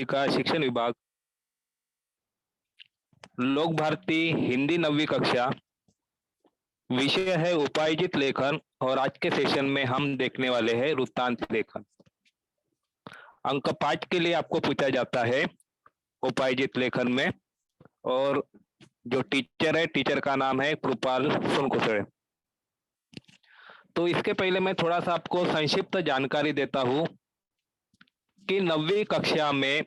का शिक्षण विभाग, लोक भारती हिंदी 9वीं कक्षा। विषय है उपायजित लेखन और आज के सेशन में हम देखने वाले हैं वृत्तांत लेखन। अंक 5 के लिए आपको पूछा जाता है उपायजित लेखन में, और जो टीचर है, टीचर का नाम है कृपाल सोनकुसरे। तो इसके पहले मैं थोड़ा सा आपको संक्षिप्त जानकारी देता हूं कि 9वीं कक्षा में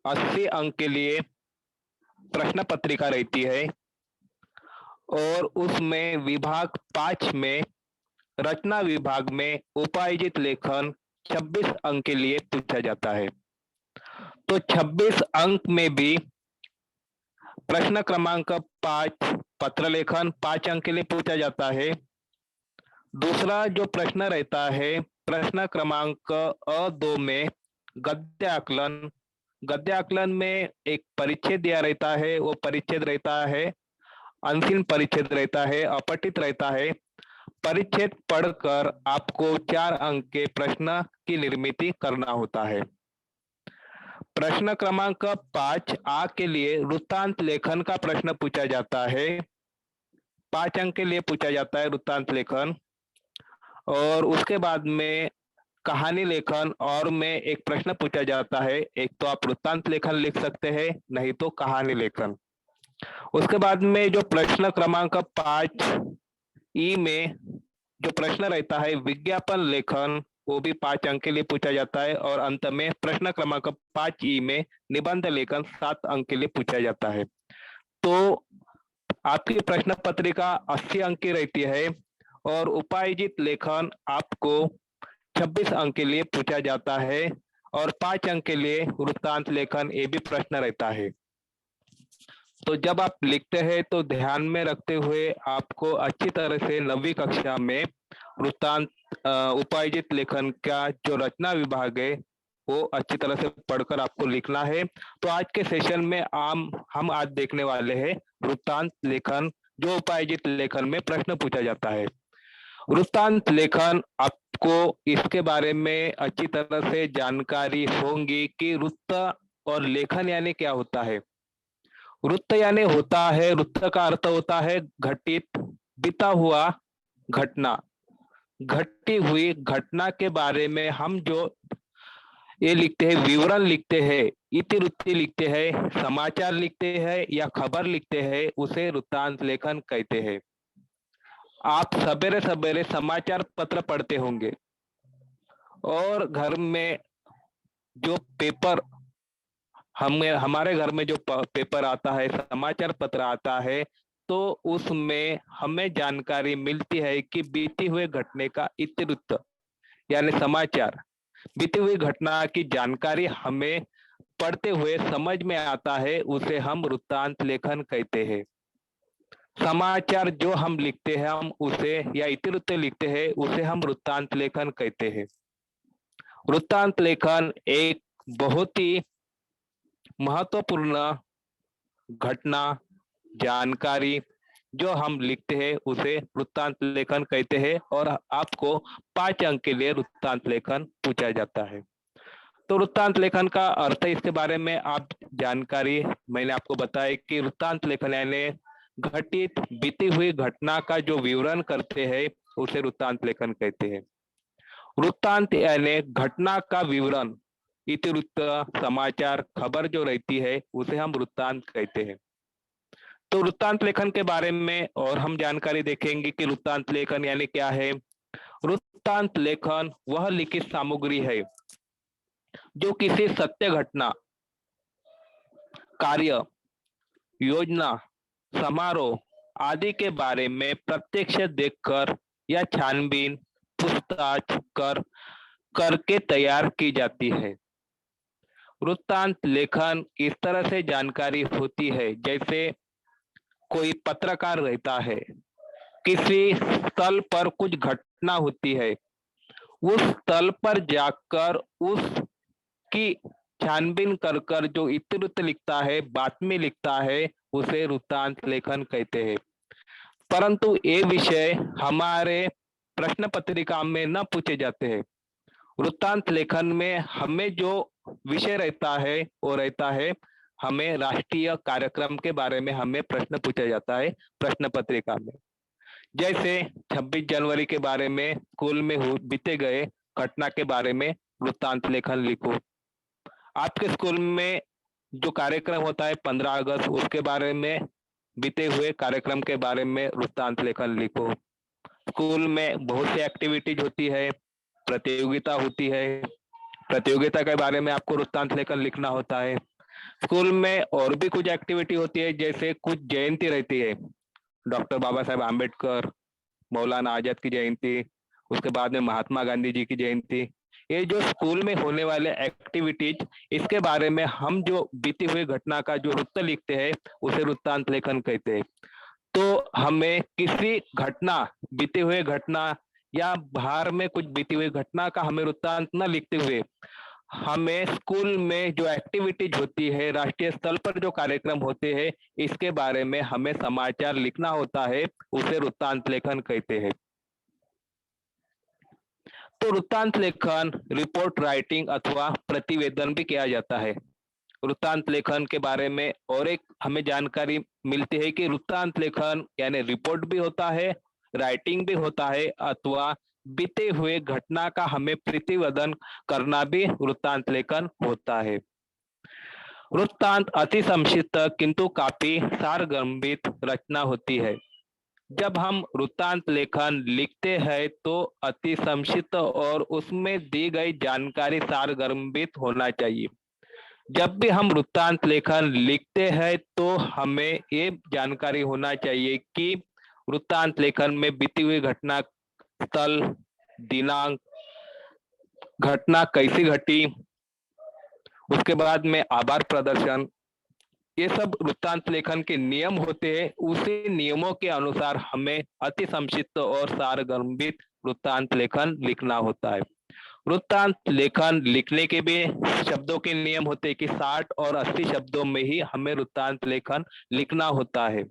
80 अंक के लिए प्रश्न पत्रिका रहती है और उसमें विभाग 5 में रचना विभाग में उपायजित लेखन 26 अंक के लिए पूछा जाता है। तो 26 अंक में भी प्रश्न क्रमांक 5 पत्र लेखन 5 अंक के लिए पूछा जाता है। दूसरा जो प्रश्न रहता है प्रश्न क्रमांक अ2 में गद्य आकलन। गद्य आकलन में एक परिच्छेद दिया रहता है, वो परिच्छेद रहता है अनसीन परिच्छेद रहता है, अपठित रहता है। परिच्छेद पढ़कर आपको 4 अंक के प्रश्न की निर्मिति करना होता है। प्रश्न क्रमांक 5 आ के लिए वृत्तांत लेखन का प्रश्न पूछा जाता है। 5 अंक के लिए पूछा जाता है वृत्तांत लेखन, और उसके बाद में कहानी लेखन और में एक प्रश्न पूछा जाता है। एक तो आप वृत्तांत लेखन लिख सकते हैं, नहीं तो कहानी लेखन। उसके बाद में जो प्रश्न क्रमांक 5 ई में जो प्रश्न रहता है विज्ञापन लेखन, वो भी 5 अंक के लिए पूछा जाता है। और अंत में प्रश्न क्रमांक 5 ई में निबंध लेखन 7 अंक के लिए पूछा जाता है। तो आपकी प्रश्न पत्रिका 80 अंक की रहती है और उपायजित लेखन आपको 26 अंक के लिए पूछा जाता है और 5 अंक के लिए वृत्तांत लेखन ये भी प्रश्न रहता है। तो जब आप लिखते हैं तो ध्यान में रखते हुए आपको अच्छी तरह से 9वीं कक्षा में वृत्तांत उपायजित लेखन का जो रचना विभाग है वो अच्छी तरह से पढ़कर आपको लिखना है। तो आज के सेशन में हम आज देखने वाले हैं वृत्तांत लेखन, जो उपायजित लेखन में प्रश्न पूछा जाता है। वृत्तांत लेखन आपको इसके बारे में अच्छी तरह से जानकारी होगी कि वृत्त और लेखन यानी क्या होता है। वृत्त यानी होता है, वृत्त का अर्थ होता है घटित, बीता हुआ घटना, घटी हुई घटना के बारे में हम जो ये लिखते हैं, विवरण लिखते हैं, इतिवृत्ति लिखते हैं, समाचार लिखते हैं या खबर लिखते हैं, उसे वृत्तांत लेखन कहते हैं। आप सवेरे सवेरे समाचार पत्र पढ़ते होंगे और घर में जो पेपर हमारे घर में जो पेपर आता है, समाचार पत्र आता है, तो उसमें हमें जानकारी मिलती है कि बीती हुए घटने का इतिवृत्त यानी समाचार, बीती हुई घटना की जानकारी हमें पढ़ते हुए समझ में आता है, उसे हम वृत्तांत लेखन कहते हैं। समाचार जो हम लिखते हैं हम उसे, या इतिवृत्त लिखते हैं उसे हम वृत्तांत लेखन कहते हैं। वृत्तांत लेखन एक बहुत ही महत्वपूर्ण घटना, जानकारी जो हम लिखते हैं उसे वृत्तांत लेखन कहते हैं और आपको 5 अंक के लिए वृत्तांत लेखन पूछा जाता है। तो वृत्तांत लेखन का अर्थ, इसके बारे में आप जानकारी मैंने आपको बताया कि वृत्तांत लेखन यानी घटित बीती हुई घटना का जो विवरण करते हैं उसे वृत्तांत लेखन कहते हैं। वृत्तांत यानी घटना का विवरण, इतिवृत्त, समाचार, खबर जो रहती है उसे हम वृत्तांत कहते हैं। तो वृत्तांत लेखन के बारे में और हम जानकारी देखेंगे कि वृत्तांत लेखन यानी क्या है। वृत्तांत लेखन वह लिखित सामग्री है जो किसी सत्य घटना, कार्य, योजना, समारोह आदि के बारे में प्रत्यक्ष देखकर या छानबीन, पूछताछ करके तैयार की जाती है। वृत्तांत लेखन इस तरह से जानकारी होती है जैसे कोई पत्रकार रहता है, किसी स्थल पर कुछ घटना होती है, उस स्थल पर जाकर उसकी छानबीन कर जो इतिवृत्त लिखता है, बातमी लिखता है, उसे वृत्तांत लेखन कहते हैं। परंतु ये विषय हमारे प्रश्न पत्रिका में न पूछे जाते हैं। वृत्तांत लेखन में हमें जो विषय रहता है वो रहता है, हमें राष्ट्रीय कार्यक्रम के बारे में हमें प्रश्न पूछा जाता है प्रश्न पत्रिका में। जैसे 26 जनवरी के बारे में स्कूल में बीते गए घटना के बारे में वृत्तांत लेखन लिखो। आपके स्कूल में जो कार्यक्रम होता है 15 अगस्त, उसके बारे में बीते हुए कार्यक्रम के बारे में वृत्तांत लेखन लिखो। स्कूल में बहुत सी एक्टिविटीज होती है, प्रतियोगिता होती है, प्रतियोगिता के बारे में आपको वृत्तांत लेखन लिखना होता है। स्कूल में और भी कुछ एक्टिविटी होती है, जैसे कुछ जयंती रहती है, डॉक्टर बाबा साहेब आम्बेडकर, मौलाना आजाद की जयंती, उसके बाद में महात्मा गांधी जी की जयंती। ये जो स्कूल में होने वाले एक्टिविटीज, इसके बारे में हम जो बीती हुई घटना का जो वृत्त लिखते हैं उसे वृत्तांत लेखन कहते हैं। तो हमें किसी घटना, बीते हुए घटना या बाहर में कुछ बीती हुई घटना का हमें वृत्तांत न लिखते हुए, हमें स्कूल में जो एक्टिविटीज होती है, राष्ट्रीय स्तर पर जो कार्यक्रम होते हैं, इसके बारे में हमें समाचार लिखना होता है, उसे वृत्तांत लेखन कहते हैं। तो वृत्तांत लेखन रिपोर्ट राइटिंग अथवा प्रतिवेदन भी किया जाता है। वृत्तांत लेखन के बारे में और एक हमें जानकारी मिलती है कि वृत्तांत लेखन यानी रिपोर्ट भी होता है, राइटिंग भी होता है, अथवा बीते हुए घटना का हमें प्रतिवेदन करना भी वृत्तांत लेखन होता है। वृत्तांत अति संक्षिप्त किंतु काफी सारगर्भित रचना होती है। जब हम वृत्तांत लेखन लिखते हैं तो अति संक्षिप्त और उसमें दी गई जानकारी सारगर्भित होना चाहिए। जब भी हम वृत्तांत लेखन लिखते हैं तो हमें ये जानकारी होना चाहिए कि वृत्तांत लेखन में बीती हुई घटना स्थल, दिनांक, घटना कैसी घटी, उसके बाद में आभार प्रदर्शन, ये सब वृत्तांत लेखन के नियम होते हैं। उसी नियमों के अनुसार हमें अति संक्षिप्त और सारगर्भित वृत्तांत लेखन लिखना होता है। वृत्तांत लेखन लिखने के भी शब्दों के नियम होते हैं कि 60 और 80 शब्दों में ही हमें वृत्तांत लेखन लिखना होता है।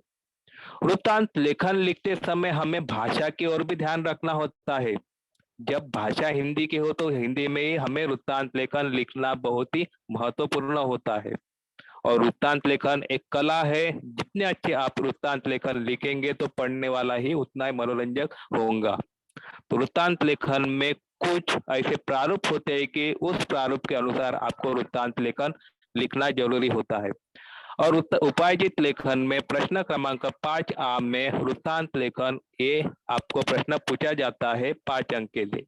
वृत्तांत लेखन लिखते समय हमें भाषा की ओर भी ध्यान रखना होता है। जब भाषा हिंदी की हो तो हिंदी में ही हमें वृत्तांत लेखन लिखना बहुत ही महत्वपूर्ण होता है। और वृत्तांत लेखन एक कला है, जितने अच्छे आप वृत्तांत लेखन लिखेंगे तो पढ़ने वाला ही उतना ही मनोरंजक होगा। तो वृत्तांत लेखन में कुछ ऐसे प्रारूप होते हैं कि उस प्रारूप के अनुसार आपको वृत्तांत लेखन लिखना जरूरी होता है। और उपार्जित लेखन में प्रश्न क्रमांक 5A में वृत्तांत लेखन ये आपको प्रश्न पूछा जाता है 5 अंक के लिए।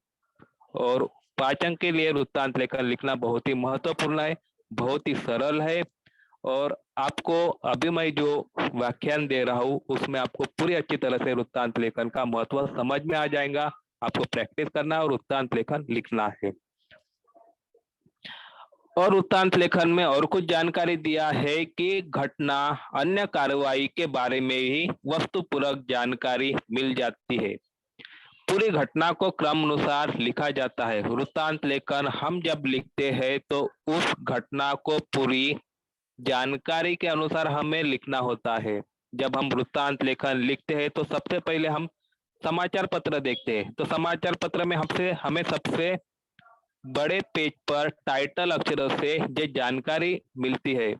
और 5 अंक के लिए वृत्तांत लेखन लिखना बहुत ही महत्वपूर्ण है, बहुत ही सरल है। और आपको अभी मैं जो व्याख्यान दे रहा हूँ उसमें आपको पूरी अच्छी तरह से वृत्तांत लेखन का महत्व समझ में आ जाएगा। आपको प्रैक्टिस करना है और वृत्तांत लेखन लिखना है। और वृत्तांत लेखन में और कुछ जानकारी दिया है कि घटना अन्य कार्रवाई के बारे में ही वस्तुपूर्वक जानकारी मिल जाती है। पूरी घटना को क्रम अनुसार लिखा जाता है। वृत्तांत लेखन हम जब लिखते हैं तो उस घटना को पूरी जानकारी के अनुसार हमें लिखना होता है। जब हम वृत्तांत लेखन लिखते हैं तो सबसे पहले हम समाचार पत्र देखते हैं। तो समाचार पत्र में हमें सबसे बड़े पेज पर टाइटल अक्षरों से जो जानकारी मिलती है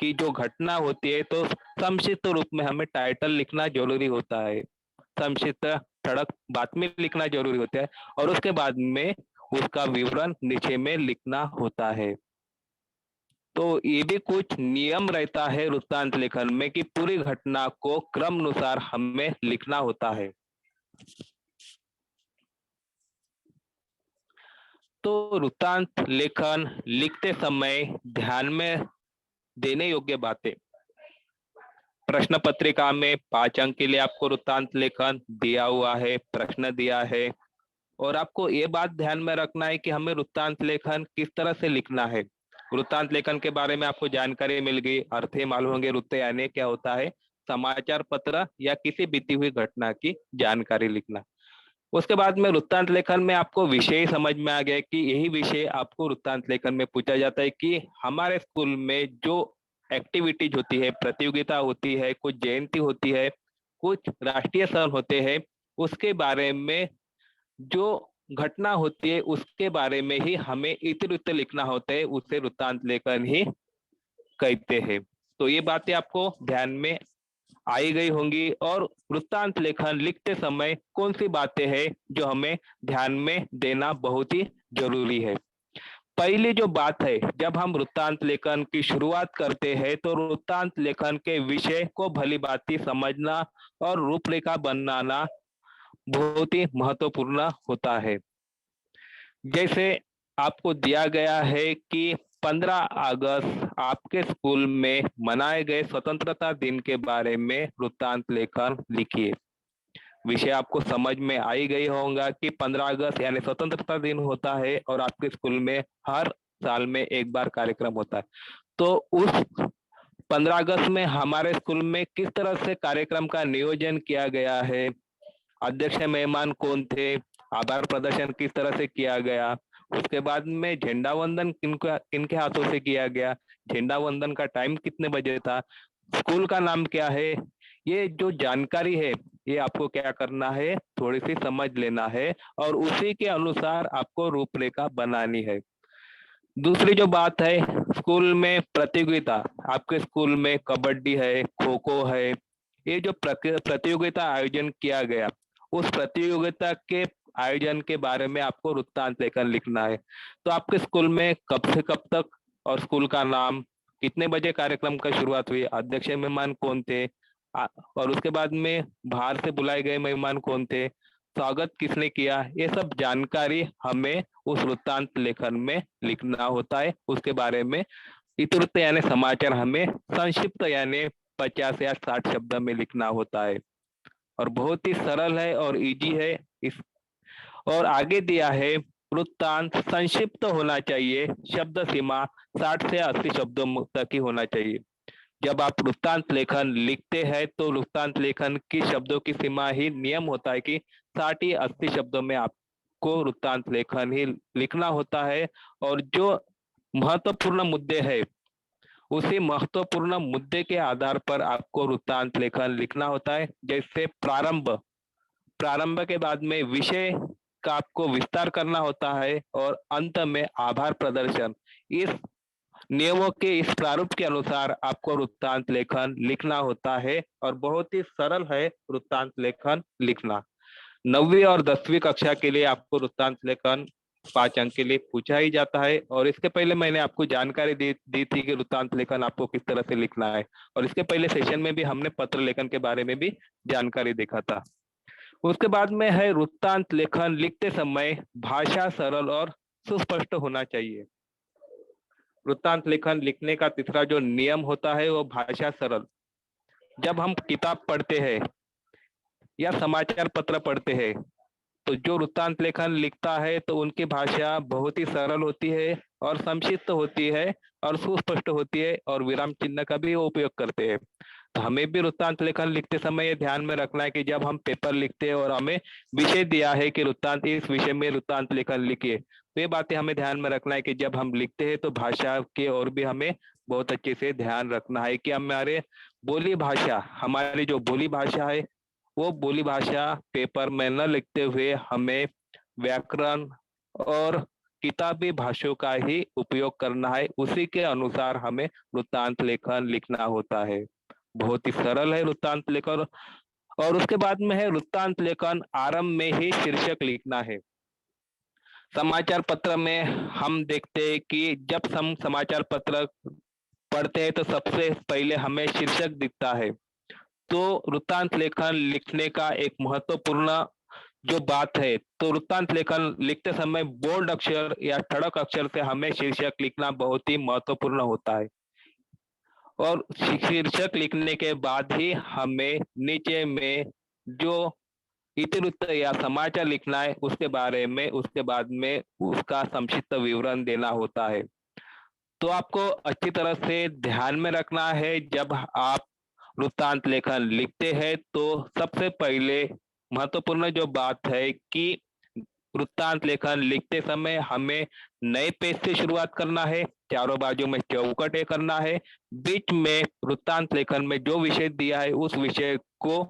कि जो घटना होती है, तो संक्षिप्त रूप में हमें टाइटल लिखना जरूरी होता है, संक्षिप्त सड़क बातमी लिखना जरूरी होता है, और उसके बाद में उसका विवरण नीचे में लिखना होता है। तो ये भी कुछ नियम रहता है वृत्तांत लेखन में कि पूरी घटना को क्रम अनुसार हमें लिखना होता है। तो वृत्तांत लेखन लिखते समय ध्यान में देने योग्य बातें, प्रश्न पत्रिका में 5 अंक के लिए आपको वृत्तांत लेखन दिया हुआ है, प्रश्न दिया है। और आपको ये बात ध्यान में रखना है कि हमें वृत्तांत लेखन किस तरह से लिखना है। वृत्तांत लेखन के बारे में आपको जानकारी मिल गई, अर्थ ही मालूम होंगे। वृत्त यानी क्या होता है, समाचार पत्र या किसी बीती हुई घटना की जानकारी लिखना। उसके बाद में वृत्तांत लेखन में आपको विषय समझ में आ गया कि यही विषय आपको वृत्तांत लेखन में पूछा जाता है कि हमारे स्कूल में जो एक्टिविटीज होती है, प्रतियोगिता होती है, कुछ जयंती होती है, कुछ राष्ट्रीय स्थल होते हैं, उसके बारे में जो घटना होती है उसके बारे में ही हमें इतिवृत्त लिखना होता है, उसे वृत्तांत लेखन ही कहते हैं। तो ये बातें आपको ध्यान में आई गई होंगी। और वृत्तांत लेखन लिखते समय कौन सी बातें हैं जो हमें ध्यान में देना बहुत ही जरूरी है। पहली जो बात है, जब हम वृत्तांत लेखन की शुरुआत करते हैं तो वृत्तांत लेखन के विषय को भली भांति समझना और रूपरेखा बनाना बहुत ही महत्वपूर्ण होता है। जैसे आपको दिया गया है कि 15 अगस्त आपके स्कूल में मनाए गए स्वतंत्रता दिन के बारे में वृत्तांत लेखन लिखिए। विषय आपको समझ में आई गई होगा कि 15 अगस्त यानी स्वतंत्रता दिन होता है और आपके स्कूल में हर साल में एक बार कार्यक्रम होता है। तो उस 15 अगस्त में हमारे स्कूल में किस तरह से कार्यक्रम का नियोजन किया गया है, अध्यक्ष मेहमान कौन थे, आभार प्रदर्शन किस तरह से किया गया, उसके बाद में झंडा वंदन किनके हाथों से किया गया, झंडा वंदन का टाइम कितने बजे था, स्कूल का नाम क्या है, ये जो जानकारी है ये आपको क्या करना है, थोड़ी सी समझ लेना है और उसी के अनुसार आपको रूपरेखा बनानी है। दूसरी जो बात है, स्कूल में प्रतियोगिता, आपके स्कूल में कबड्डी है, खो खो है, ये जो प्रतियोगिता आयोजन किया गया, उस प्रतियोगिता के आयोजन के बारे में आपको वृत्तांत लेखन लिखना है। तो आपके स्कूल में कब से कब तक और स्कूल का नाम, कितने बजे कार्यक्रम का शुरुआत हुई, अध्यक्ष मेहमान कौन थे, और उसके बाद में बाहर से बुलाए गए मेहमान कौन थे, स्वागत किसने किया, ये सब जानकारी हमें उस वृत्तांत लेखन में लिखना होता है। उसके बारे में इतिवृत्त यानी समाचार हमें संक्षिप्त यानी 50 या 60 शब्द में लिखना होता है और बहुत ही सरल है और इजी है। इस और आगे दिया है, वृत्तांत संक्षिप्त होना चाहिए, शब्द सीमा 60 से 80 शब्दों तक ही होना चाहिए। जब आप वृत्तांत लेखन लिखते हैं तो वृत्तांत लेखन की शब्दों की सीमा ही नियम होता है कि 60 या 80 शब्दों में आपको वृत्तांत लेखन ही लिखना होता है। और जो महत्वपूर्ण मुद्दे है, उसी महत्वपूर्ण मुद्दे के आधार पर आपको वृत्तांत लेखन लिखना होता है। जैसे प्रारंभ, प्रारंभ के बाद में विषय का आपको विस्तार करना होता है और अंत में आभार प्रदर्शन। इस नियमों के इस प्रारूप के अनुसार आपको वृत्तांत लेखन लिखना होता है और बहुत ही सरल है वृत्तांत लेखन लिखना। 9वीं और 10वीं कक्षा के लिए आपको वृत्तांत लेखन 5 अंक के लिए पूछा ही जाता है। और इसके पहले मैंने आपको जानकारी दी थी कि वृत्तांत लेखन आपको किस तरह से लिखना है, और इसके पहले सेशन में भी हमने पत्र लेखन के बारे में भी जानकारी देखा था। उसके बाद में है वृत्तांत लेखन लिखते समय भाषा सरल और सुस्पष्ट होना चाहिए। वृत्तांत लेखन लिखने का तीसरा जो नियम होता है वो भाषा सरल। जब हम किताब पढ़ते हैं या समाचार पत्र पढ़ते हैं तो जो वृत्तांत लेखन लिखता है तो उनकी भाषा बहुत ही सरल होती है और संक्षिप्त होती है और सुस्पष्ट होती है और विराम चिन्ह का भी उपयोग करते हैं। तो हमें भी वृत्तांत लेखन लिखते समय ये ध्यान में रखना है कि जब हम पेपर लिखते हैं और हमें विषय दिया है कि वृत्तांत, इस विषय में वृत्तांत लेखन लिखिए, तो ये बातें हमें ध्यान में रखना है कि जब हम लिखते हैं तो भाषा के और भी हमें बहुत अच्छे से ध्यान रखना है कि हमारे बोली भाषा, हमारी जो बोली भाषा है वो बोली भाषा पेपर में न लिखते हुए हमें व्याकरण और किताबी भाषाओं का ही उपयोग करना है। उसी के अनुसार हमें वृत्तांत लेखन लिखना होता है। बहुत ही सरल है वृत्तांत लेखन। और उसके बाद में है वृत्तांत लेखन आरंभ में ही शीर्षक लिखना है। समाचार पत्र में हम देखते हैं कि जब हम समाचार पत्र पढ़ते हैं तो सबसे पहले हमें शीर्षक दिखता है। तो वृत्तांत लेखन लिखने का एक महत्वपूर्ण जो बात है, तो वृत्तांत लेखन लिखते समय बोल्ड अक्षर या ठड़क अक्षर से हमें शीर्षक लिखना बहुत ही महत्वपूर्ण होता है। और शीर्षक लिखने के बाद ही हमें नीचे में जो इतिवृत्त या समाचार लिखना है उसके बारे में, उसके बाद में उसका संक्षिप्त विवरण देना होता है। तो आपको अच्छी तरह से ध्यान में रखना है, जब आप वृत्तांत लेखन लिखते हैं तो सबसे पहले महत्वपूर्ण जो बात है कि वृत्तांत लेखन लिखते समय हमें नए पेज से शुरुआत करना है, चारों बाजू में चौकटे करना है, बीच में वृत्तांत लेखन में जो विषय दिया है उस विषय को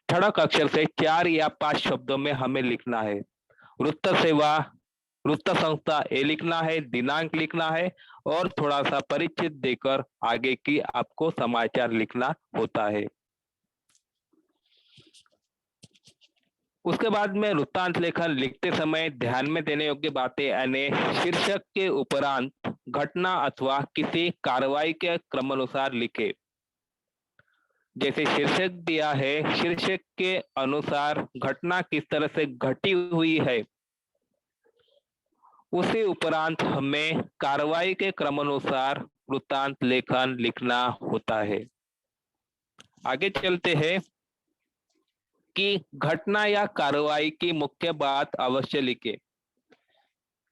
ठड़क अक्षर से 4 या 5 शब्दों में हमें लिखना है। वृत्त सेवा, वृत्त संस्था ये लिखना है, दिनांक लिखना है और थोड़ा सा परिचित देकर आगे की आपको समाचार लिखना होता है। उसके बाद में वृत्तांत लेखन लिखते समय ध्यान में देने योग्य बातें यानी शीर्षक के उपरांत घटना अथवा किसी कार्रवाई के क्रमानुसार लिखे। जैसे शीर्षक दिया है, शीर्षक के अनुसार घटना किस तरह से घटी हुई है, उसी उपरांत हमें कार्रवाई के क्रमानुसार वृत्तांत लेखन लिखना होता है। आगे चलते हैं कि घटना या कार्रवाई की मुख्य बात अवश्य लिखे।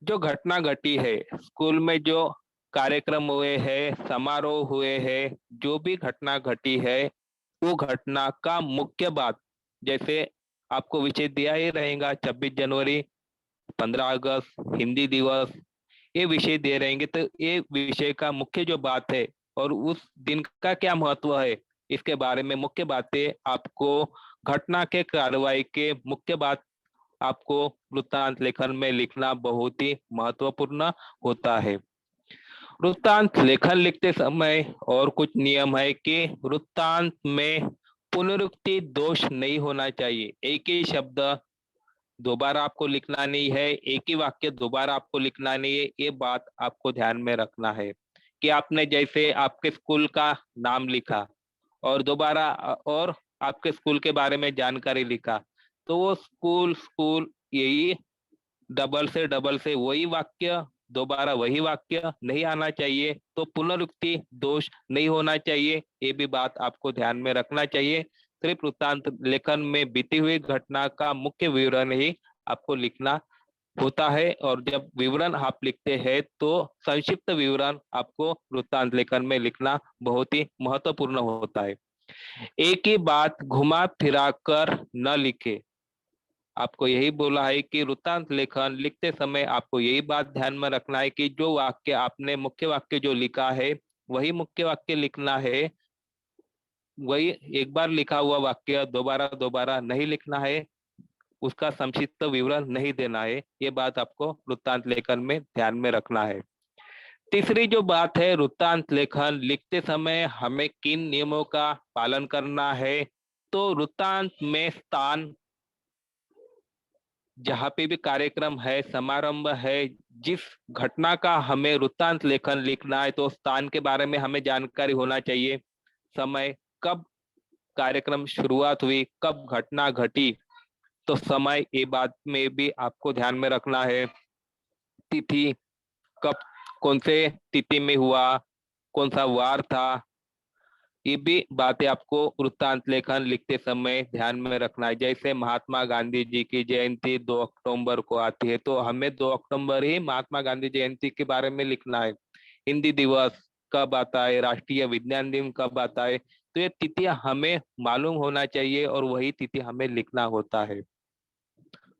जो घटना घटी है, स्कूल में जो कार्यक्रम हुए हैं, समारोह हुए हैं, जो भी घटना घटी है, वो घटना का मुख्य बात, जैसे आपको विषय दिया ही रहेगा 26 जनवरी, 15 अगस्त, हिंदी दिवस, ये विषय दे रहेंगे तो ये विषय का मुख्य जो बात है और उस दिन का क्या महत्व है, इसके बारे में मुख्य बातें आपको घटना के कार्रवाई के मुख्य बात आपको वृत्तांत लेखन में लिखना बहुत ही महत्वपूर्ण होता है। वृत्तांत लेखन लिखते समय और कुछ नियम है कि वृत्तांत में पुनरुक्ति दोष नहीं होना चाहिए। एक ही शब्द दोबारा आपको लिखना नहीं है, एक ही वाक्य दोबारा आपको लिखना नहीं है, ये बात आपको ध्यान में रखना है कि आपने जैसे आपके स्कूल का नाम लिखा और दोबारा और आपके स्कूल के बारे में जानकारी लिखा, तो वो स्कूल स्कूल यही डबल से वही वाक्य दोबारा वही वाक्य नहीं आना चाहिए, तो पुनरुक्ति दोष नहीं होना चाहिए, ये भी बात आपको ध्यान में रखना चाहिए। सिर्फ वृत्तांत लेखन में बीती हुई घटना का मुख्य विवरण ही आपको लिखना होता है और जब विवरण आप लिखते हैं तो संक्षिप्त विवरण आपको वृत्तांत लेखन में लिखना बहुत ही महत्वपूर्ण होता है। एक ही बात घुमा फिरा कर न लिखे। आपको यही बोला है कि वृत्तांत लेखन लिखते समय आपको यही बात ध्यान में रखना है कि जो वाक्य आपने मुख्य वाक्य जो लिखा है वही मुख्य वाक्य लिखना है, वही एक बार लिखा हुआ वाक्य दोबारा दोबारा नहीं लिखना है, उसका संक्षिप्त विवरण नहीं देना है। ये बात आपको वृत्तांत लेखन में ध्यान में रखना है। तीसरी जो बात है, वृत्तांत लेखन लिखते समय हमें किन नियमों का पालन करना है, तो वृत्तांत में स्थान, जहाँ पे भी कार्यक्रम है, समारंभ है, जिस घटना का हमें वृत्तांत लेखन लिखना है तो स्थान के बारे में हमें जानकारी होना चाहिए। समय, कब कार्यक्रम शुरुआत हुई, कब घटना घटी, तो समय ये बात में भी आपको ध्यान में रखना है। तिथि, कब कौन से तिथि में हुआ, कौन सा वार था, ये भी बातें आपको वृत्तांत लेखन लिखते समय ध्यान में रखना है। जैसे महात्मा गांधी जी की जयंती 2 अक्टूबर को आती है तो हमें 2 अक्टूबर ही महात्मा गांधी जयंती के बारे में लिखना है। हिंदी दिवस कब आता है, राष्ट्रीय विज्ञान दिन कब आता है, तो ये तिथियां हमें मालूम होना चाहिए और वही तिथि हमें लिखना होता है।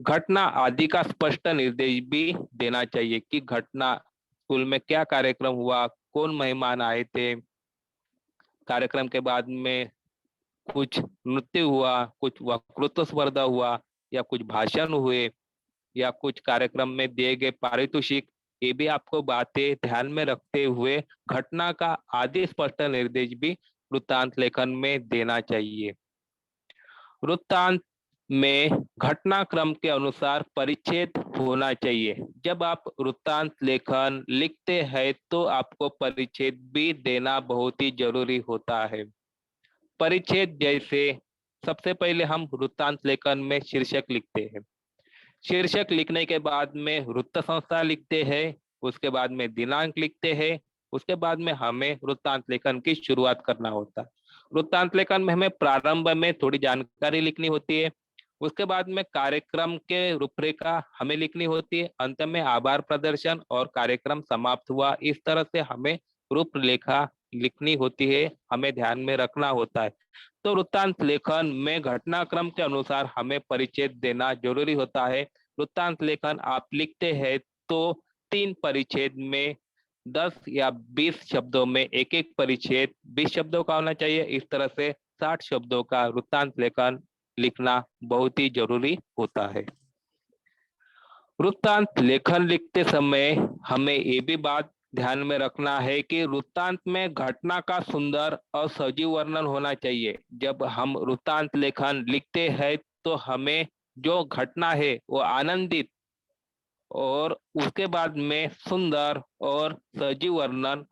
घटना आदि का स्पष्ट निर्देश भी देना चाहिए कि घटना स्कूल में क्या कार्यक्रम हुआ, कौन मेहमान आए थे, कार्यक्रम के बाद में कुछ नृत्य हुआ, कुछ वक्तृत्व स्पर्धा हुआ या कुछ भाषण हुए या कुछ कार्यक्रम में दिए गए पारितोषिक, ये भी आपको बातें ध्यान में रखते हुए घटना का आदि स्पष्ट निर्देश भी वृत्तांत लेखन में देना चाहिए। वृत्तांत में घटनाक्रम के अनुसार परिच्छेद होना चाहिए। जब आप वृत्तांत लेखन लिखते हैं तो आपको परिच्छेद भी देना बहुत ही जरूरी होता है। परिच्छेद जैसे सबसे पहले हम वृत्तांत लेखन में शीर्षक लिखते हैं, शीर्षक लिखने के बाद में वृत्त संस्था लिखते हैं, उसके बाद में दिनांक लिखते हैं, उसके बाद में हमें वृत्तांत लेखन की शुरुआत करना होता है। वृत्तांत लेखन में हमें प्रारंभ में थोड़ी जानकारी लिखनी होती है, उसके बाद में कार्यक्रम के रूपरेखा हमें लिखनी होती है, अंत में आभार प्रदर्शन और कार्यक्रम समाप्त हुआ, इस तरह से हमें रूपरेखा लिखनी होती है, हमें ध्यान में रखना होता है। तो वृत्तांत लेखन में घटनाक्रम के अनुसार हमें परिच्छेद देना जरूरी होता है। वृत्तांत लेखन आप लिखते हैं तो 3 परिच्छेद में 10 या 20 शब्दों में एक एक परिच्छेद 20 शब्दों का होना चाहिए। इस तरह से 60 शब्दों का वृत्तांत लेखन लिखना बहुत ही जरूरी होता है। वृत्तांत लेखन लिखते समय हमें ये भी बात ध्यान में रखना है कि वृत्तांत में घटना का सुंदर और सजीव वर्णन होना चाहिए। जब हम वृत्तांत लेखन लिखते हैं तो हमें जो घटना है वो आनंदित और उसके बाद में सुंदर और सजीव वर्णन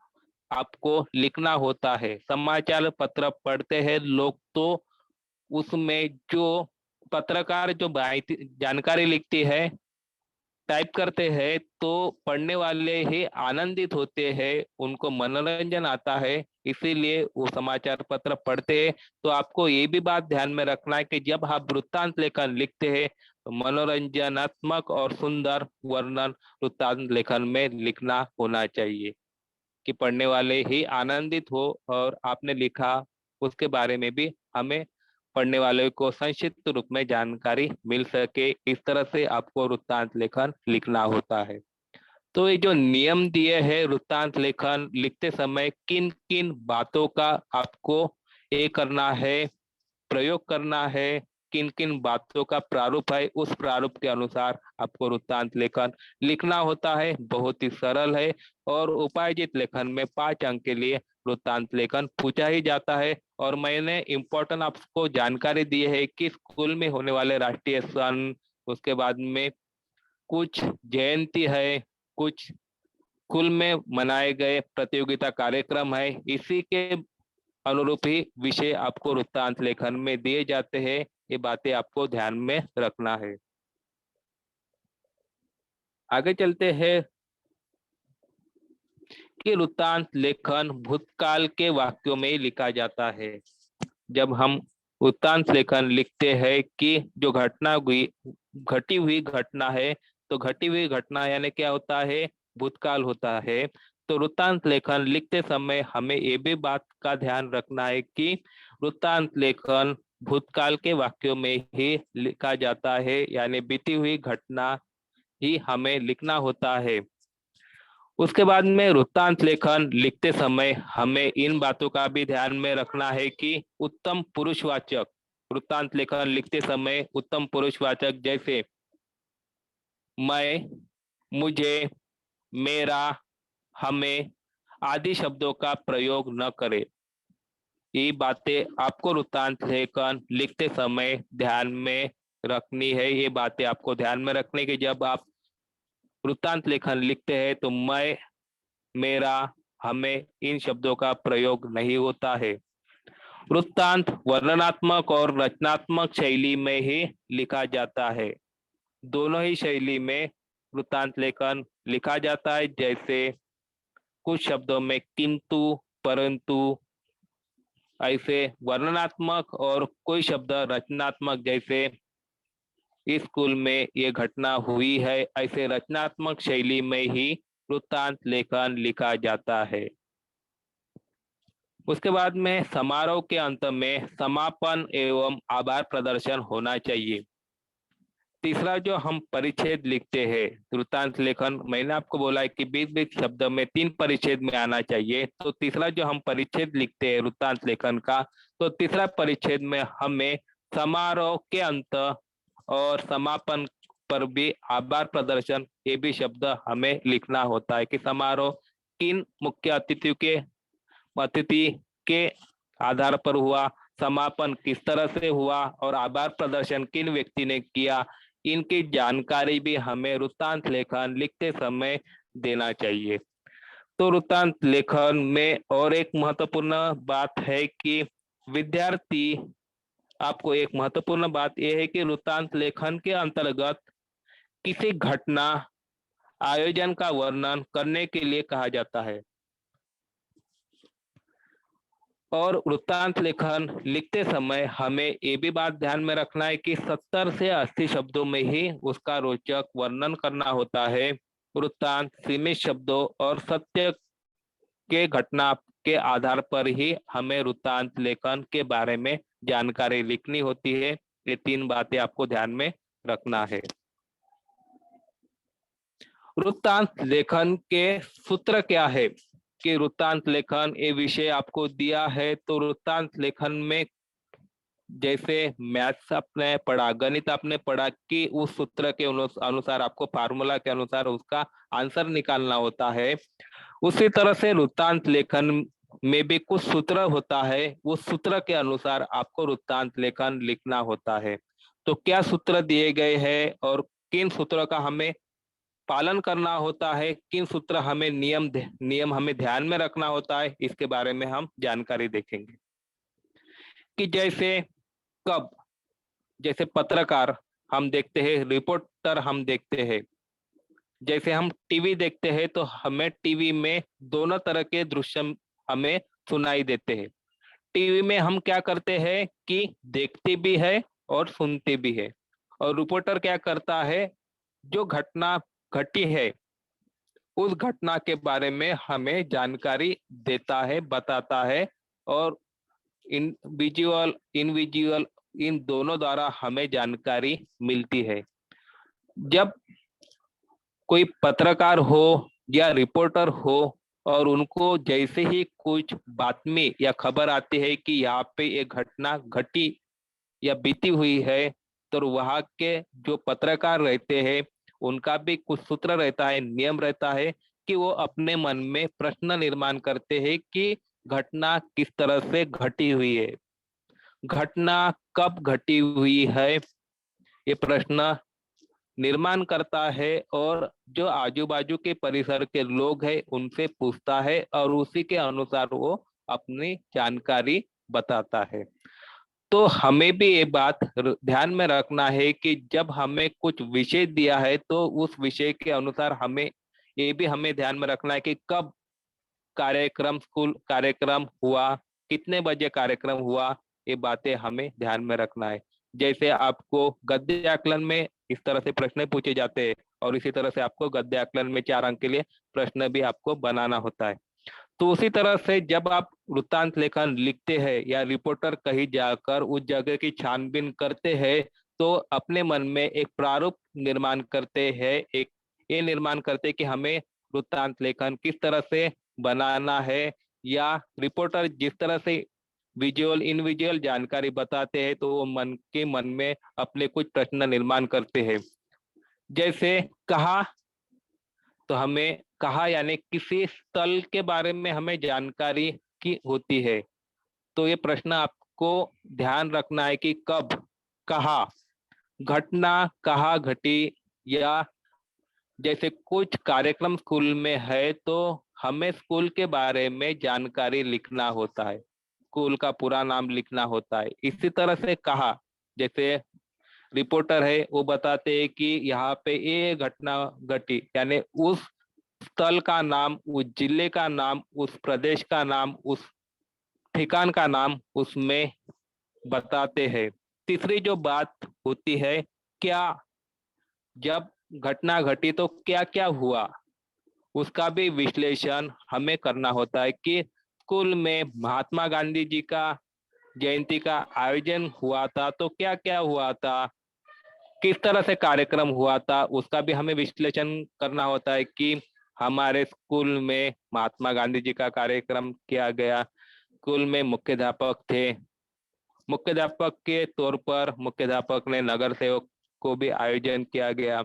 आपको लिखना होता है। समाचार पत्र पढ़ते हैं लोग तो उसमें जो पत्रकार जो जानकारी लिखती है, टाइप करते हैं, तो पढ़ने वाले ही आनंदित होते हैं, उनको मनोरंजन आता है। इसीलिए वो समाचार पत्र पढ़ते हैं। तो आपको ये भी बात ध्यान में रखना है कि जब आप वृत्तांत लेखन लिखते हैं तो मनोरंजनात्मक और सुंदर वर्णन वृत्तांत लेखन में लिखना होना चाहिए कि पढ़ने वाले ही आनंदित हो और आपने लिखा उसके बारे में भी हमें पढ़ने वाले को संक्षिप्त रूप में जानकारी मिल सके। इस तरह से आपको वृत्तांत लेखन लिखना होता है। तो ये जो नियम दिए हैं वृत्तांत लेखन लिखते समय किन किन बातों का आपको ये करना है, प्रयोग करना है, किन किन बातों का प्रारूप है, उस प्रारूप के अनुसार आपको वृत्तांत लेखन लिखना होता है। बहुत ही सरल है और उपायजित लेखन में 5 अंक के लिए वृत्तांत लेखन पूछा ही जाता है। और मैंने इम्पोर्टेंट आपको जानकारी दी है कि स्कूल में होने वाले राष्ट्रीय सन, उसके बाद में कुछ जयंती है, कुछ स्कूल में मनाए गए प्रतियोगिता कार्यक्रम है, इसी के अनुरूप ही विषय आपको वृत्तांत लेखन में दिए जाते हैं। ये बातें आपको ध्यान में रखना है। आगे चलते हैं कि वृत्तांत लेखन भूतकाल के वाक्यों में लिखा जाता है। जब हम वृत्तांत लेखन लिखते हैं कि जो घटी हुई घटना है, तो घटी हुई घटना यानी क्या होता है, भूतकाल होता है। तो वृत्तांत लेखन लिखते समय हमें ये भी बात का ध्यान रखना है कि वृत्तांत लेखन भूतकाल के वाक्यों में ही लिखा जाता है, यानी बीती हुई घटना ही हमें लिखना होता है। उसके बाद में वृत्तांत लेखन लिखते समय हमें इन बातों का भी ध्यान में रखना है कि उत्तम पुरुषवाचक, वृत्तांत लेखन लिखते समय उत्तम पुरुषवाचक जैसे मैं, मुझे, मेरा, हमें आदि शब्दों का प्रयोग न करें। ये बातें आपको वृत्तांत लेखन लिखते समय ध्यान में रखनी है। ये बातें आपको ध्यान में रखने की, जब आप वृत्तांत लेखन लिखते हैं तो मैं, मेरा, हमें इन शब्दों का प्रयोग नहीं होता है। वृत्तांत वर्णनात्मक और रचनात्मक शैली में ही लिखा जाता है। दोनों ही शैली में वृत्तांत लेखन लिखा जाता है। जैसे कुछ शब्दों में किंतु, परंतु, ऐसे वर्णनात्मक, और कोई शब्द रचनात्मक जैसे इस स्कूल में ये घटना हुई है, ऐसे रचनात्मक शैली में ही वृत्तांत लेखन लिखा जाता है। उसके बाद में समारोह के अंत में समापन एवं आभार प्रदर्शन होना चाहिए। तीसरा जो हम परिच्छेद लिखते हैं वृत्तांत लेखन, मैंने आपको बोला है कि 20-20 शब्द में 3 परिच्छेद में आना चाहिए। तो तीसरा जो हम परिच्छेद लिखते हैं वृत्तांत लेखन का, तो तीसरा परिच्छेद में हमें समारोह के अंत और समापन पर भी आभार प्रदर्शन ये भी शब्द हमें लिखना होता है कि समारोह किन मुख्य अतिथि के आधार पर हुआ, समापन किस तरह से हुआ और आभार प्रदर्शन किन व्यक्ति ने किया, इनकी जानकारी भी हमें वृत्तांत लेखन लिखते समय देना चाहिए। तो वृत्तांत लेखन में और एक महत्वपूर्ण बात है कि विद्यार्थी, आपको एक महत्वपूर्ण बात यह है कि वृत्तांत लेखन के अंतर्गत किसी घटना आयोजन का वर्णन करने के लिए कहा जाता है। और वृत्तांत लेखन लिखते समय हमें ये भी बात ध्यान में रखना है कि 70 से 80 शब्दों में ही उसका रोचक वर्णन करना होता है। वृत्तांत सीमित शब्दों और सत्य के घटना के आधार पर ही हमें वृत्तांत लेखन के बारे में जानकारी लिखनी होती है। ये 3 बातें आपको ध्यान में रखना है। वृत्तांत लेखन के सूत्र क्या है कि वृत्तांत लेखन ये विषय आपको दिया है, तो वृत्तांत लेखन में जैसे मैथ्स आपने पढ़ा, गणित आपने पढ़ा कि उस सूत्र के अनुसार आपको फार्मूला के अनुसार उसका आंसर निकालना होता है। उसी तरह से वृत्तांत लेखन में भी कुछ सूत्र होता है, उस सूत्र के अनुसार आपको वृत्तांत लेखन लिखना होता है। तो क्या सूत्र दिए गए हैं और किन सूत्रों का हमें पालन करना होता है, किन सूत्र हमें नियम हमें ध्यान में रखना होता है, इसके बारे में हम जानकारी देखेंगे। कि जैसे कब, जैसे पत्रकार हम देखते हैं, रिपोर्टर हम देखते हैं। जैसे हम टीवी देखते हैं तो हमें टीवी में दोनों तरह के दृश्य हमें सुनाई देते हैं। टीवी में हम क्या करते हैं कि देखते भी है और सुनते भी है। और रिपोर्टर क्या करता है, जो घटना घटी है उस घटना के बारे में हमें जानकारी देता है, बताता है। और इन विजुअल इनविजुअल इन दोनों द्वारा हमें जानकारी मिलती है। जब कोई पत्रकार हो या रिपोर्टर हो और उनको जैसे ही कुछ बातमी या खबर आती है कि यहाँ पे एक घटना घटी या बीती हुई है, तो वहाँ के जो पत्रकार रहते हैं उनका भी कुछ सूत्र रहता है, नियम रहता है कि वो अपने मन में प्रश्न निर्माण करते हैं कि घटना किस तरह से घटी हुई है, घटना कब घटी हुई है, ये प्रश्न निर्माण करता है। और जो आजू बाजू के परिसर के लोग हैं उनसे पूछता है और उसी के अनुसार वो अपनी जानकारी बताता है। तो हमें भी ये बात ध्यान में रखना है कि जब हमें कुछ विषय दिया है तो उस विषय के अनुसार हमें ये भी हमें ध्यान में रखना है कि कब कार्यक्रम, स्कूल कार्यक्रम हुआ, कितने बजे कार्यक्रम हुआ, ये बातें हमें ध्यान में रखना है। जैसे आपको गद्य आकलन में इस तरह से प्रश्न पूछे जाते हैं और इसी तरह से आपको गद्य आकलन में 4 अंक के लिए प्रश्न भी आपको बनाना होता है। तो उसी तरह से जब आप वृत्तांत लेखन लिखते हैं या रिपोर्टर कहीं जाकर उस जगह की छानबीन करते हैं, तो अपने मन में एक प्रारूप निर्माण करते हैं, एक ये निर्माण करते हैं कि हमें वृत्तांत लेखन किस तरह से बनाना है। या रिपोर्टर जिस तरह से विजुअल इनविजुअल जानकारी बताते हैं तो वो मन में अपने कुछ प्रश्न निर्माण करते हैं। जैसे कहा, तो हमें कहा यानी किसी स्थल के बारे में हमें जानकारी की होती है। तो ये प्रश्न आपको ध्यान रखना है कि कब, कहा, घटना कहाँ घटी। या जैसे कुछ कार्यक्रम स्कूल में है तो हमें स्कूल के बारे में जानकारी लिखना होता है, स्कूल का पूरा नाम लिखना होता है। इसी तरह से कहा, जैसे रिपोर्टर है वो बताते हैं कि यहाँ पे ये घटना घटी, यानी उस स्थल का नाम, उस जिले का नाम, उस प्रदेश का नाम, उस ठिकान का नाम उसमें बताते हैं। तीसरी जो बात होती है, क्या, जब घटना घटी तो क्या क्या हुआ, उसका भी विश्लेषण हमें करना होता है कि स्कूल में महात्मा गांधी जी का जयंती का आयोजन हुआ था तो क्या क्या हुआ था, किस तरह से कार्यक्रम हुआ था, उसका भी हमें विश्लेषण करना होता है कि हमारे स्कूल में महात्मा गांधी जी का कार्यक्रम किया गया, स्कूल में मुख्याध्यापक थे, मुख्याध्यापक के तौर पर मुख्याध्यापक ने नगर सेवक को भी आयोजन किया गया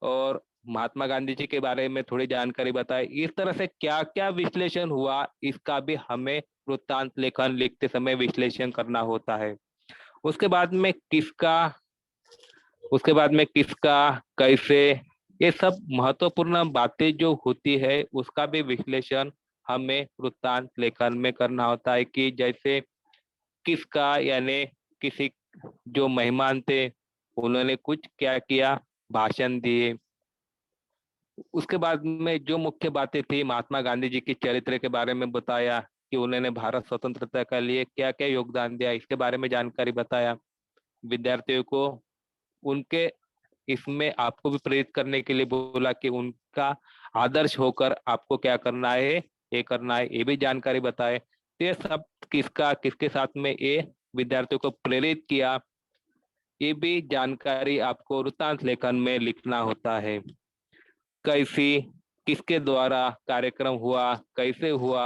और महात्मा गांधी जी के बारे में थोड़ी जानकारी बताई। इस तरह से क्या क्या विश्लेषण हुआ, इसका भी हमें वृत्तांत लेखन लिखते समय विश्लेषण करना होता है। उसके बाद में किसका, उसके बाद में किसका, कैसे, ये सब महत्वपूर्ण बातें जो होती है उसका भी विश्लेषण हमें वृत्तांत लेखन में करना होता है। कि जैसे किसका यानी किसी जो मेहमान थे उन्होंने कुछ क्या किया, भाषण दिए। उसके बाद में जो मुख्य बातें थी, महात्मा गांधी जी के चरित्र के बारे में बताया कि उन्होंने भारत स्वतंत्रता के लिए क्या क्या योगदान दिया, इसके बारे में जानकारी बताया विद्यार्थियों को। उनके इसमें आपको भी प्रेरित करने के लिए बोला कि उनका आदर्श होकर आपको क्या करना है, ये करना है, ये भी जानकारी बताए। तो ये सब किसका किसके साथ में ये विद्यार्थियों को प्रेरित किया, ये भी जानकारी आपको वृत्तांत लेखन में लिखना होता है। कैसी, किसके द्वारा कार्यक्रम हुआ, कैसे हुआ,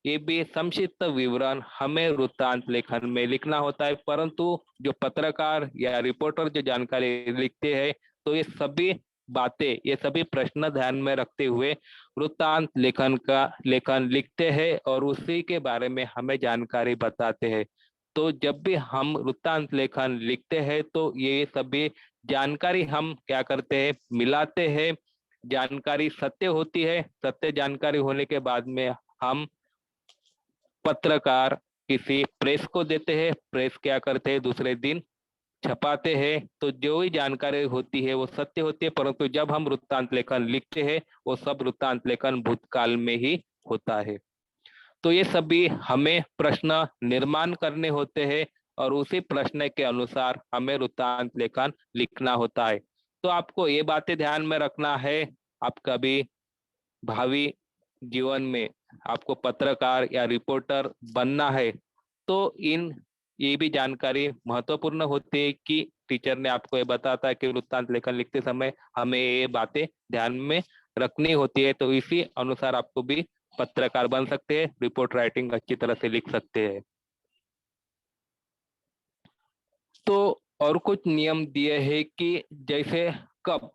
ये भी संक्षिप्त विवरण हमें वृत्तांत लेखन में लिखना होता है, परंतु जो पत्रकार या रिपोर्टर जो जानकारी लिखते हैं तो ये सभी बातें, ये सभी प्रश्न ध्यान में रखते हुए वृत्तांत लेखन लिखते हैं और उसी के बारे में हमें जानकारी बताते हैं। तो जब भी हम वृत्तांत लेखन लिखते हैं तो ये सभी जानकारी हम क्या करते हैं, मिलाते हैं। जानकारी सत्य होती है, सत्य जानकारी होने के बाद में हम पत्रकार किसी प्रेस को देते हैं, प्रेस क्या करते हैं, दूसरे दिन छपाते हैं। तो जो भी जानकारी होती है वो सत्य होती है, परंतु जब हम वृत्तांत लेखन लिखते हैं वो सब वृत्तांत लेखन भूतकाल में ही होता है। तो ये सभी हमें प्रश्न निर्माण करने होते हैं और उसी प्रश्न के अनुसार हमें वृत्तांत लेखन लिखना होता है। तो आपको ये बातें ध्यान में रखना है, आप कभी भावी जीवन में आपको पत्रकार या रिपोर्टर बनना है तो इन ये भी जानकारी महत्वपूर्ण होती है कि टीचर ने आपको ये बताता है कि वृत्तांत लेखन लिखते समय हमें ये बातें ध्यान में रखनी होती है। तो इसी अनुसार आपको भी पत्रकार बन सकते हैं, रिपोर्ट राइटिंग अच्छी तरह से लिख सकते हैं। तो और कुछ नियम दिए हैं कि जैसे कब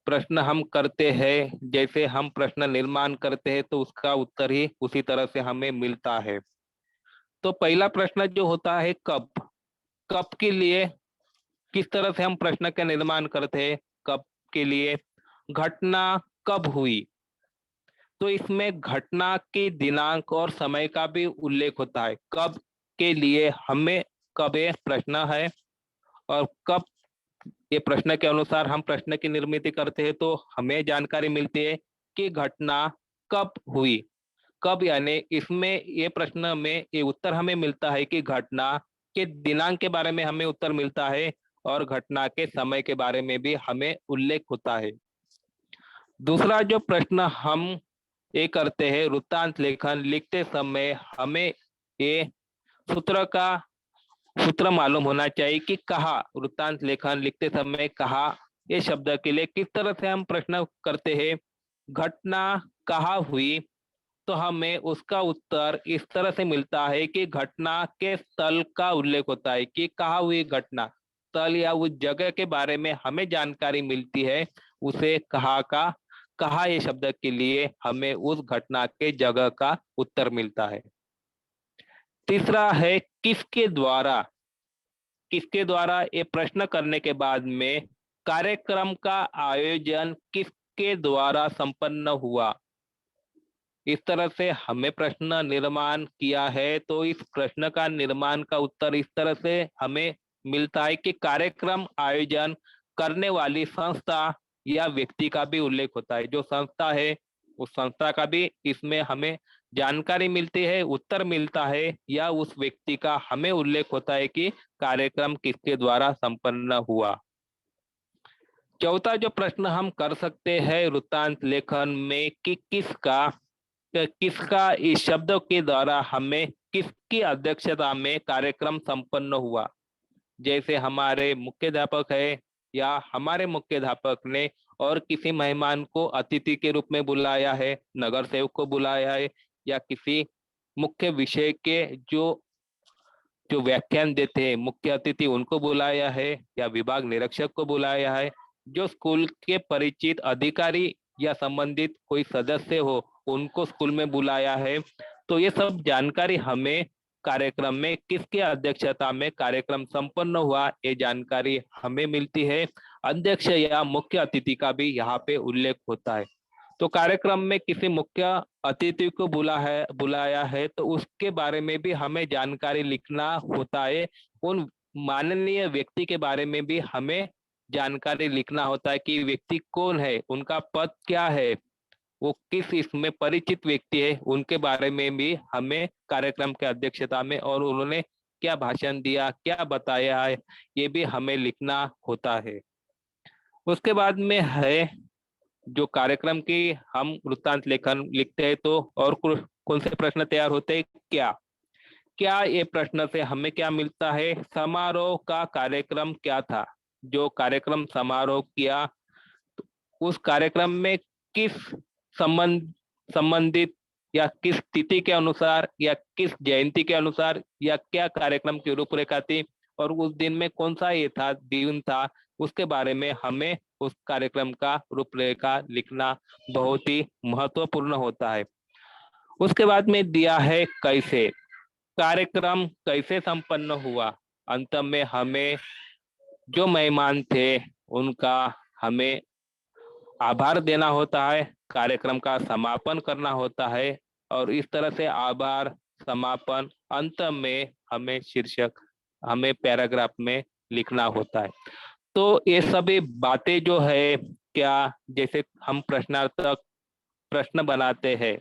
प्रश्न हम करते हैं, जैसे हम प्रश्न निर्माण करते हैं तो उसका उत्तर ही उसी तरह से हमें मिलता है। तो पहला प्रश्न जो होता है कब, कब के लिए किस तरह से हम प्रश्न का निर्माण करते हैं, कब के लिए घटना कब हुई, तो इसमें घटना के दिनांक और समय का भी उल्लेख होता है। कब के लिए हमें कब ये प्रश्न है और कब ये प्रश्न के अनुसार हम प्रश्न की निर्मित करते हैं तो हमें जानकारी मिलती है कि घटना कब हुई। कब यानी इसमें ये प्रश्न में ये उत्तर हमें मिलता है कि घटना के दिनांक के बारे में हमें उत्तर मिलता है और घटना के समय के बारे में भी हमें उल्लेख होता है। दूसरा जो प्रश्न हम ये करते हैं वृत्तांत लेखन लिखते समय, हमें ये सूत्र का सूत्र मालूम होना चाहिए कि कहा वृत्तांत लेखन लिखते समय कहा ये शब्द के लिए किस तरह से हम प्रश्न करते हैं। घटना कहा हुई तो हमें उसका उत्तर इस तरह से मिलता है कि घटना के स्थल का उल्लेख होता है कि कहाँ हुई घटना, स्थल या उस जगह के बारे में हमें जानकारी मिलती है, उसे कहा ये शब्द के लिए हमें उस घटना के जगह का उत्तर मिलता है। तीसरा है किसके द्वारा ये प्रश्न करने के बाद में कार्यक्रम का आयोजन किसके द्वारा संपन्न हुआ। इस तरह से हमें प्रश्न निर्माण किया है तो इस प्रश्न का निर्माण का उत्तर इस तरह से हमें मिलता है कि कार्यक्रम आयोजन करने वाली संस्था या व्यक्ति का भी उल्लेख होता है। जो संस्था है उस संस्था का भी इसमें हमें जानकारी मिलती है, उत्तर मिलता है, या उस व्यक्ति का हमें उल्लेख होता है कि कार्यक्रम किसके द्वारा संपन्न हुआ। चौथा जो प्रश्न हम कर सकते हैं वृत्तांत लेखन में कि किसका इस शब्द के द्वारा हमें किसकी अध्यक्षता में कार्यक्रम संपन्न हुआ। जैसे हमारे मुख्याध्यापक है या हमारे मुख्याध्यापक ने और किसी मेहमान को अतिथि के रूप में बुलाया है, नगर सेवक को बुलाया है, या किसी मुख्य विषय के जो जो व्याख्यान देते हैं मुख्य अतिथि उनको बुलाया है, या विभाग निरीक्षक को बुलाया है, जो स्कूल के परिचित अधिकारी या संबंधित कोई सदस्य हो उनको स्कूल में बुलाया है। तो ये सब जानकारी हमें कार्यक्रम में किसके अध्यक्षता में कार्यक्रम संपन्न हुआ ये जानकारी हमें मिलती है। अध्यक्ष या मुख्य अतिथि का भी यहाँ पे उल्लेख होता है। तो कार्यक्रम में किसी मुख्य अतिथि को बुलाया है तो उसके बारे में भी हमें जानकारी लिखना होता है। उन माननीय व्यक्ति के बारे में भी हमें जानकारी लिखना होता है कि व्यक्ति कौन है, उनका पद क्या है, वो किस इसमें परिचित व्यक्ति है, उनके बारे में भी हमें कार्यक्रम के अध्यक्षता में और उन्होंने क्या भाषण दिया, क्या बताया है, ये भी हमें लिखना होता है। उसके बाद में है जो कार्यक्रम की हम वृत्तांत लेखन लिखते हैं तो और कौन से प्रश्न तैयार होते हैं, क्या क्या ये प्रश्न से हमें क्या मिलता है। समारोह का कार्यक्रम क्या था, जो कार्यक्रम समारोह किया तो उस कार्यक्रम में किस संबंधित या किस तिथि के अनुसार या किस जयंती के अनुसार या क्या कार्यक्रम की रूपरेखा थी और उस दिन में कौन सा ये था दिन था, उसके बारे में हमें उस कार्यक्रम का रूपरेखा लिखना बहुत ही महत्वपूर्ण होता है। उसके बाद में दिया है कैसे, कार्यक्रम कैसे संपन्न हुआ। अंत में हमें जो मेहमान थे उनका हमें आभार देना होता है, कार्यक्रम का समापन करना होता है और इस तरह से आभार समापन अंत में हमें शीर्षक हमें पैराग्राफ में लिखना होता है। तो ये सभी बातें जो है, क्या जैसे हम प्रश्नार्थक प्रश्न बनाते हैं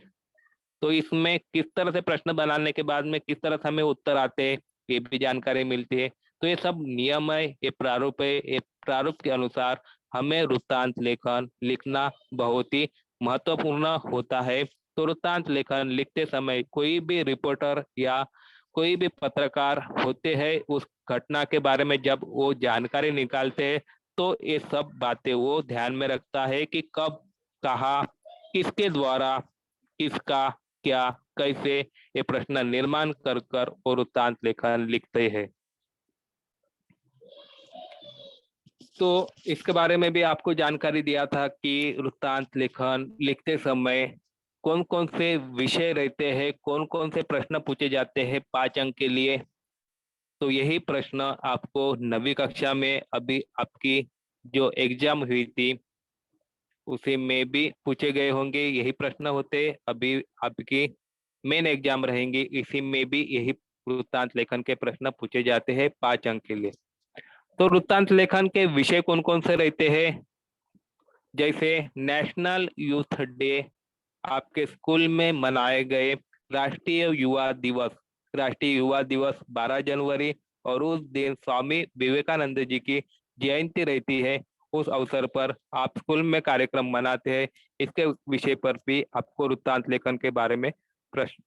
तो इसमें किस तरह से प्रश्न बनाने के बाद में किस तरह से हमें उत्तर आते हैं ये भी जानकारी मिलती है। तो ये सब नियम है, ये प्रारूप है, ये प्रारूप के अनुसार हमें वृत्तांत लेखन लिखना बहुत ही महत्वपूर्ण होता है। तो वृत्तांत लेखन लिखते समय कोई भी रिपोर्टर या कोई भी पत्रकार होते हैं, उस घटना के बारे में जब वो जानकारी निकालते हैं तो ये सब बातें वो ध्यान में रखता है कि कब, कहा, किसके द्वारा, किसका, क्या, कैसे ये प्रश्न निर्माण कर कर और वृत्तांत लेखन लिखते हैं। तो इसके बारे में भी आपको जानकारी दिया था कि वृत्तांत लेखन लिखते समय कौन कौन से विषय रहते हैं, कौन कौन से प्रश्न पूछे जाते हैं 5 अंक के लिए। तो यही प्रश्न आपको 9वीं कक्षा में अभी आपकी जो एग्जाम हुई थी उसी में भी पूछे गए होंगे। यही प्रश्न होते अभी आपकी मेन एग्जाम रहेंगी, इसी में भी यही वृत्तांत लेखन के प्रश्न पूछे जाते हैं 5 अंक के लिए। तो वृत्तांत लेखन के विषय कौन कौन से रहते हैं, जैसे नेशनल यूथ डे, आपके स्कूल में मनाए गए राष्ट्रीय युवा दिवस। राष्ट्रीय युवा दिवस 12 जनवरी और उस दिन स्वामी विवेकानंद जी की जयंती रहती है। उस अवसर पर आप स्कूल में कार्यक्रम मनाते हैं, इसके विषय पर भी आपको वृत्तांत लेखन के बारे में प्रश्न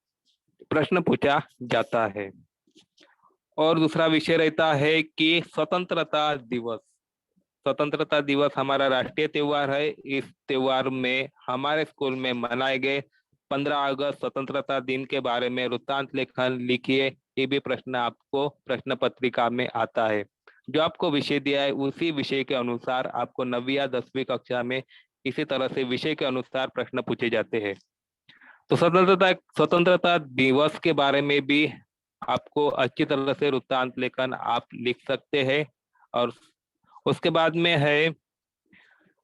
प्रश्न पूछा जाता है। और दूसरा विषय रहता है कि स्वतंत्रता दिवस। स्वतंत्रता दिवस हमारा राष्ट्रीय त्योहार है। इस त्योहार में हमारे स्कूल में मनाए गए 15 अगस्त स्वतंत्रता दिन के बारे में वृत्तांत लेखन लिखिए। ये भी प्रश्न आपको प्रश्न पत्रिका में आता है। जो आपको विषय दिया है उसी विषय के अनुसार आपको 9वीं या 10वीं कक्षा में इसी तरह से विषय के अनुसार प्रश्न पूछे जाते हैं। तो स्वतंत्रता दिवस के बारे में भी आपको अच्छी तरह से वृत्तांत लेखन आप लिख सकते हैं। और उसके बाद में है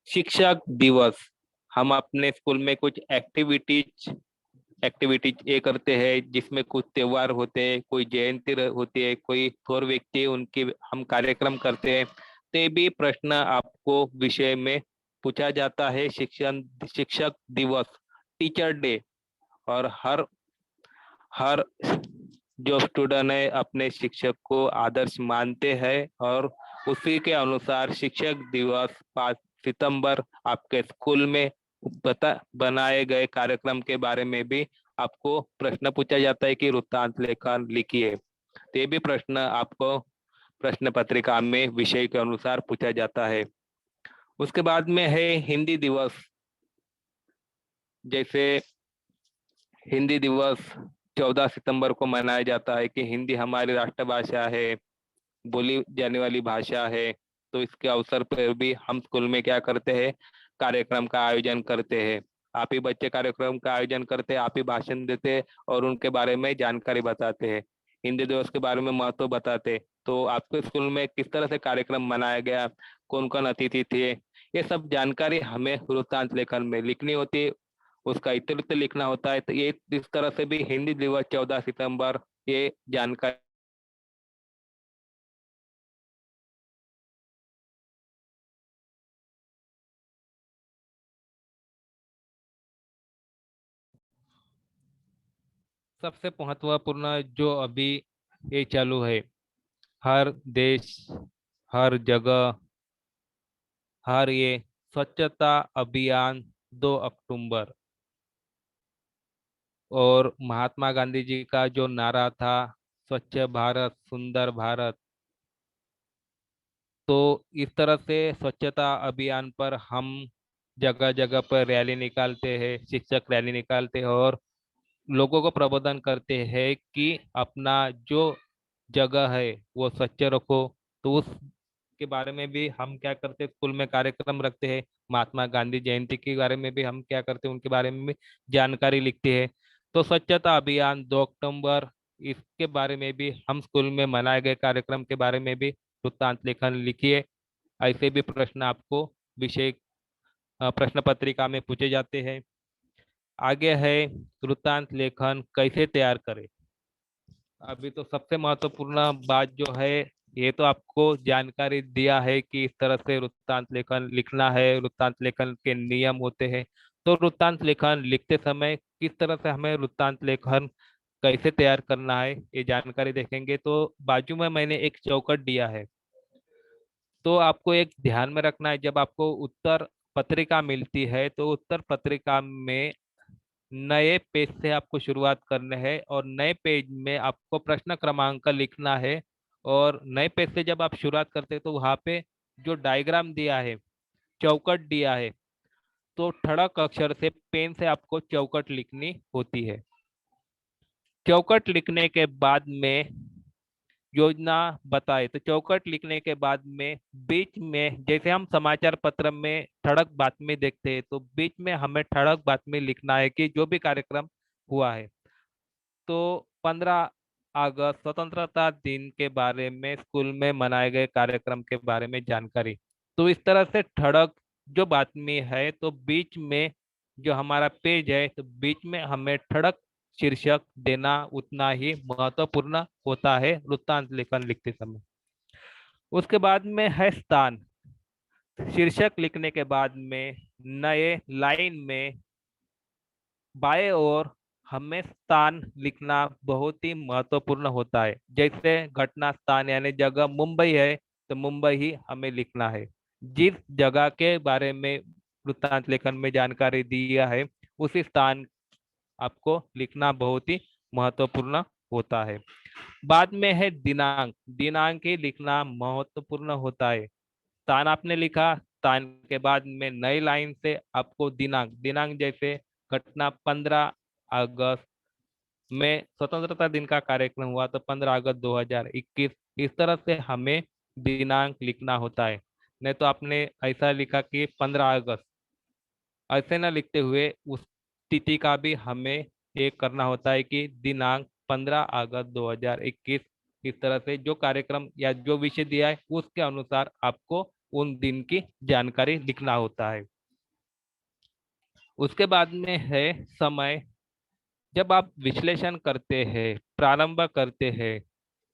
शिक्षक दिवस। हम अपने स्कूल में कुछ एक्टिविटीज एक्टिविटीज ये करते हैं जिसमें कुछ त्योहार होते हैं, कोई जयंती होती है, कोई और व्यक्ति उनके हम कार्यक्रम करते हैं। तो ये भी प्रश्न आपको विषय में पूछा जाता है। शिक्षक दिवस, टीचर डे। और हर हर जो स्टूडेंट है अपने शिक्षक को आदर्श मानते हैं और उसी के अनुसार शिक्षक दिवस 5 सितंबर आपके स्कूल में बनाए गए कार्यक्रम के बारे में भी आपको प्रश्न पूछा जाता है कि वृत्तांत लेखन लिखिए। तो ये भी प्रश्न आपको प्रश्न पत्रिका में विषय के अनुसार पूछा जाता है। उसके बाद में है हिंदी दिवस। जैसे हिंदी दिवस 14 सितंबर को मनाया जाता है कि हिंदी हमारी राष्ट्रभाषा है, बोली जाने वाली भाषा है। तो इसके अवसर पर भी हम स्कूल में क्या करते हैं, कार्यक्रम का आयोजन करते हैं। आप ही बच्चे कार्यक्रम का आयोजन करते हैं, आप ही भाषण देते हैं और उनके बारे में जानकारी बताते हैं, हिंदी दिवस के बारे में महत्व बताते हैं। तो आपके स्कूल में किस तरह से कार्यक्रम मनाया गया, कौन कौन अतिथि थे, ये सब जानकारी हमें वृत्तांत लेखन में लिखनी होती है, उसका इतिवृत्त लिखना होता है। तो ये इस तरह से भी हिंदी दिवस 14 सितंबर ये जानकारी सबसे महत्वपूर्ण जो अभी ये चालू है, हर देश, हर जगह, हर ये स्वच्छता अभियान 2 अक्टूबर। और महात्मा गांधी जी का जो नारा था स्वच्छ भारत सुंदर भारत। तो इस तरह से स्वच्छता अभियान पर हम जगह जगह पर रैली निकालते हैं, शिक्षक रैली निकालते हैं और लोगों को प्रबोधन करते हैं कि अपना जो जगह है वो स्वच्छ रखो। तो उस के बारे में भी हम क्या करते हैं, स्कूल में कार्यक्रम रखते हैं। महात्मा गांधी जयंती के बारे में भी हम क्या करते हैं, उनके बारे में भी जानकारी लिखते हैं। तो स्वच्छता अभियान 2 अक्टूबर, इसके बारे में भी हम स्कूल में मनाए गए कार्यक्रम के बारे में भी वृत्तांत लेखन लिखिए। ऐसे भी प्रश्न आपको विषय प्रश्न पत्रिका में पूछे जाते हैं। आगे है वृत्तांत लेखन कैसे तैयार करें। अभी तो सबसे महत्वपूर्ण बात जो है, ये तो आपको जानकारी दिया है कि इस तरह से वृत्तांत लेखन लिखना है, वृत्तांत लेखन के नियम होते हैं। तो वृत्तांत लेखन लिखते समय किस तरह से हमें वृत्तांत लेखन कैसे तैयार करना है, ये जानकारी देखेंगे। तो बाजू में मैंने एक चौकट दिया है। तो आपको एक ध्यान में रखना है, जब आपको उत्तर पत्रिका मिलती है तो उत्तर पत्रिका में नए पेज से आपको शुरुआत करने हैं और नए पेज में आपको प्रश्न क्रमांक लिखना है। और नए पेज से जब आप शुरुआत करते हैं तो वहां पे जो डायग्राम दिया है, चौकट दिया है, तो ठड़क अक्षर से पेन से आपको चौकट लिखनी होती है। चौकट लिखने के बाद में योजना बताए, तो चौकट लिखने के बाद में बीच में, जैसे हम समाचार पत्र में ठड़क बातमी देखते हैं, तो बीच में हमें ठड़क बातमी लिखना है कि जो भी कार्यक्रम हुआ है। तो 15 अगस्त स्वतंत्रता दिन के बारे में स्कूल में मनाए गए कार्यक्रम के बारे में जानकारी। तो इस तरह से ठड़क जो बातमी है, तो बीच में जो हमारा पेज है, तो बीच में हमें ठड़क शीर्षक देना उतना ही महत्वपूर्ण होता है वृत्तांत लेखन लिखते समय। उसके बाद में है स्थान। शीर्षक लिखने के बाद में नए लाइन में बाएं ओर हमें स्थान लिखना बहुत ही महत्वपूर्ण होता है। जैसे घटना स्थान यानी जगह मुंबई है, तो मुंबई ही हमें लिखना है। जिस जगह के बारे में वृत्तांत लेखन में जानकारी दिया है, उसी स्थान आपको लिखना बहुत ही महत्वपूर्ण होता है। बाद में है दिनांक। दिनांक ही लिखना महत्वपूर्ण होता है। स्थान आपने लिखा, स्थान के बाद में नई लाइन से आपको दिनांक, दिनांक जैसे घटना 15 अगस्त में स्वतंत्रता दिन का कार्यक्रम हुआ, तो 15 अगस्त 2021, इस तरह से हमें दिनांक लिखना होता है। नहीं तो आपने ऐसा लिखा कि 15 अगस्त, ऐसे ना लिखते हुए उस तिथि का भी हमें एक करना होता है कि दिनांक 15 अगस्त 2021। इस तरह से जो कार्यक्रम या जो विषय दिया है उसके अनुसार आपको उन दिन की जानकारी लिखना होता है। उसके बाद में है समय। जब आप विश्लेषण करते हैं, प्रारंभ करते हैं,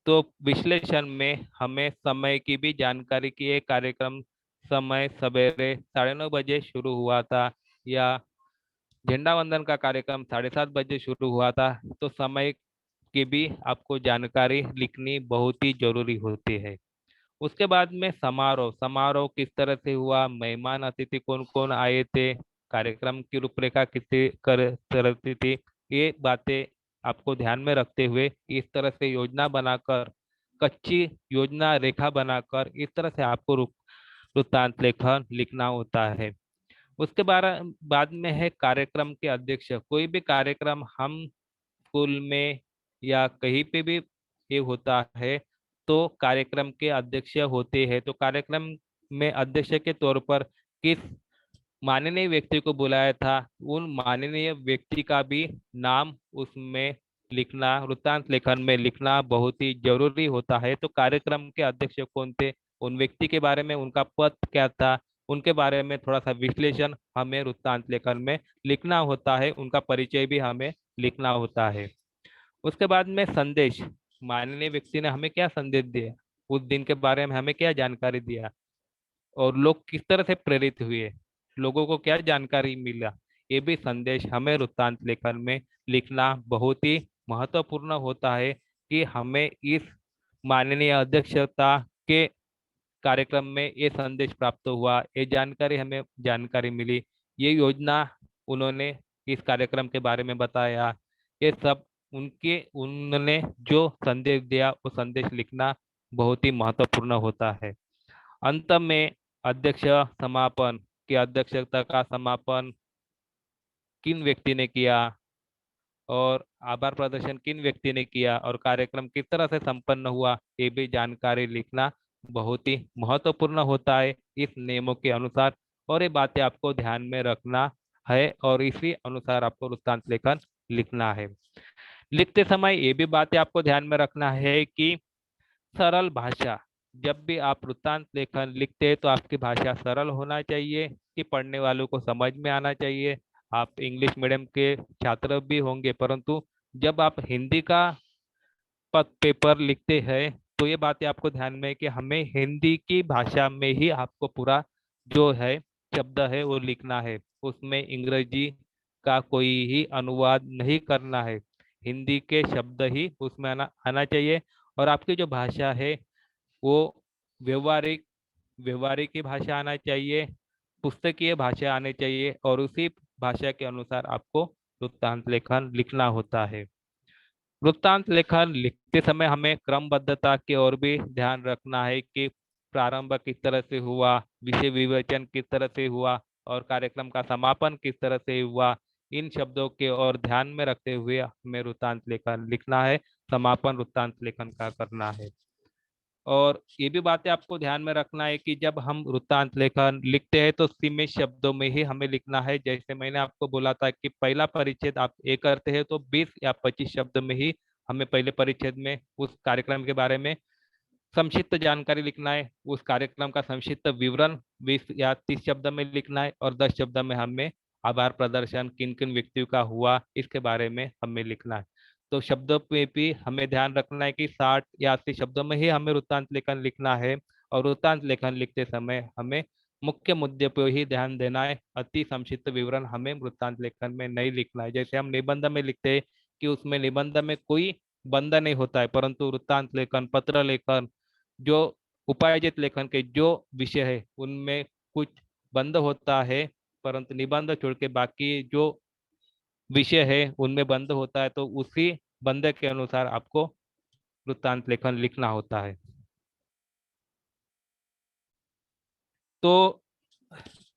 तो विश्लेषण में हमें समय की भी जानकारी की एक कार्यक्रम समय सवेरे 9:30 बजे शुरू हुआ था, या झंडा वंदन का कार्यक्रम 7:30 बजे शुरू हुआ था। तो समय की भी आपको जानकारी लिखनी बहुत ही जरूरी होती है। उसके बाद में समारोह। समारोह किस तरह से हुआ, मेहमान अतिथि कौन कौन आए थे, कार्यक्रम की रूपरेखा कितनी कर तरह थी, ये बातें आपको ध्यान में रखते हुए इस तरह से योजना बनाकर, कच्ची योजना रेखा बनाकर इस तरह से आपको वृत्तांत लेखन लिखना होता है। उसके बाद में है कार्यक्रम के अध्यक्ष। कोई भी कार्यक्रम हम स्कूल में या कहीं पे भी ये होता है, तो कार्यक्रम के अध्यक्ष होते हैं। तो कार्यक्रम में अध्यक्ष के तौर पर किस माननीय व्यक्ति को बुलाया था, उन माननीय व्यक्ति का भी नाम उसमें लिखना, वृत्तांत लेखन में लिखना बहुत ही जरूरी होता है। तो कार्यक्रम के अध्यक्ष कौन थे, उन व्यक्ति के बारे में, उनका पद क्या था, उनके बारे में थोड़ा सा विश्लेषण हमें वृत्तांत लेखन में लिखना होता है। उनका परिचय भी हमें लिखना होता है। उसके बाद में संदेश। माननीय व्यक्ति ने हमें क्या संदेश दिया, उस दिन के बारे में हमें क्या जानकारी दिया, और लोग किस तरह से प्रेरित हुए, लोगों को क्या जानकारी मिला, ये भी संदेश हमें वृत्तांत लेखन में लिखना बहुत ही महत्वपूर्ण होता है। कि हमें इस माननीय अध्यक्षता के कार्यक्रम में ये संदेश प्राप्त हुआ, ये जानकारी हमें जानकारी मिली, ये योजना उन्होंने इस कार्यक्रम के बारे में बताया, ये सब उनके उन्होंने जो संदेश दिया वो संदेश लिखना बहुत ही महत्वपूर्ण होता है। अंत में अध्यक्ष समापन, की अध्यक्षता का समापन किन व्यक्ति ने किया, और आभार प्रदर्शन किन व्यक्ति ने किया और कार्यक्रम किस तरह से संपन्न हुआ, ये भी जानकारी लिखना बहुत ही महत्वपूर्ण होता है इस नियमों के अनुसार। और ये बातें आपको ध्यान में रखना है और इसी अनुसार आपको वृत्तांत लेखन लिखना है। लिखते समय ये भी बातें आपको ध्यान में रखना है कि सरल भाषा, जब भी आप वृत्तांत लेखन लिखते हैं तो आपकी भाषा सरल होना चाहिए कि पढ़ने वालों को समझ में आना चाहिए। आप इंग्लिश मीडियम के छात्र भी होंगे, परंतु जब आप हिंदी का पद पेपर लिखते हैं तो ये बातें आपको ध्यान में है कि हमें हिंदी की भाषा में ही आपको पूरा जो है शब्द है वो लिखना है, उसमें इंग्रजी का कोई ही अनुवाद नहीं करना है। हिंदी के शब्द ही उसमें आना चाहिए। और आपकी जो भाषा है वो व्यवहारिक व्यवहारिक की भाषा आना चाहिए, पुस्तकीय भाषा आनी चाहिए और उसी भाषा के अनुसार आपको वृत्तांत लेखन लिखना होता है। वृत्तांत लेखन लिखते समय हमें क्रमबद्धता की ओर भी ध्यान रखना है कि प्रारंभ किस तरह से हुआ, विषय विवेचन किस तरह से हुआ और कार्यक्रम का समापन किस तरह से हुआ। इन शब्दों के ओर ध्यान में रखते हुए हमें वृत्तांत लेखन लिखना है, समापन वृत्तांत लेखन का करना है। और ये भी बातें आपको ध्यान में रखना है कि जब हम वृत्तांत लेखन लिखते हैं तो सीमित शब्दों में ही हमें लिखना है। जैसे मैंने आपको बोला था कि पहला परिच्छेद आप ए करते हैं तो 20 या 25 शब्द में ही हमें पहले परिच्छेद में उस कार्यक्रम के बारे में संक्षिप्त जानकारी लिखना है। उस कार्यक्रम का संक्षिप्त विवरण 20 या 30 शब्द में लिखना है और 10 शब्द में हमें आभार प्रदर्शन किन किन व्यक्तियों का हुआ इसके बारे में हमें लिखना है। तो शब्दों पे भी हमें ध्यान रखना है कि 60 या 80 शब्दों में ही हमें वृत्तांत लेखन लिखना है। और वृत्तांत लेखन लिखते समय हमें मुख्य मुद्दे पर ही ध्यान देना है, अति संक्षिप्त विवरण हमें वृत्तांत लेखन में नहीं लिखना है। जैसे हम निबंध में लिखते हैं कि उसमें निबंध में कोई बंध नहीं होता है, परंतु वृत्तांत लेखन, पत्र लेखन, जो उपार्जित लेखन के जो विषय है उनमें कुछ बंद होता है, परंतु निबंध छोड़ के बाकी जो विषय है उनमें बंद होता है। तो उसी बंद के अनुसार आपको वृत्तांत लेखन लिखना होता है। तो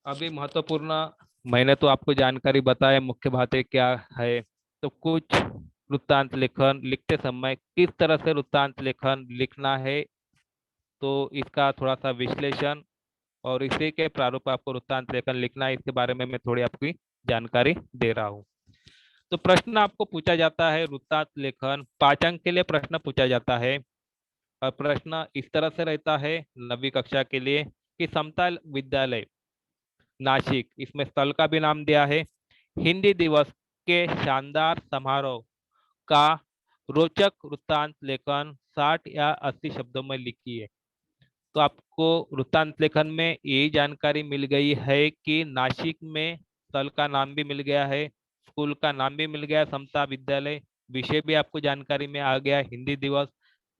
अभी महत्वपूर्ण, मैंने तो आपको जानकारी बताया मुख्य बातें क्या है। तो कुछ वृत्तांत लेखन लिखते समय किस तरह से वृत्तांत लेखन लिखना है, तो इसका थोड़ा सा विश्लेषण और इसी के प्रारूप आपको वृत्तांत लेखन लिखना है, इसके बारे में मैं थोड़ी आपकी जानकारी दे रहा हूँ। तो प्रश्न आपको पूछा जाता है वृत्तांत लेखन, 5 अंक के लिए प्रश्न पूछा जाता है। और प्रश्न इस तरह से रहता है 9वीं कक्षा के लिए कि समता विद्यालय नासिक, इसमें स्थल का भी नाम दिया है, हिंदी दिवस के शानदार समारोह का रोचक वृत्तांत लेखन 60 या 80 शब्दों में लिखिए। तो आपको वृत्तांत लेखन में यही जानकारी मिल गई है कि नासिक में स्थल का नाम भी मिल गया है, स्कूल का नाम भी मिल गया, समता विद्यालय, विषय भी आपको जानकारी में आ गया, हिंदी दिवस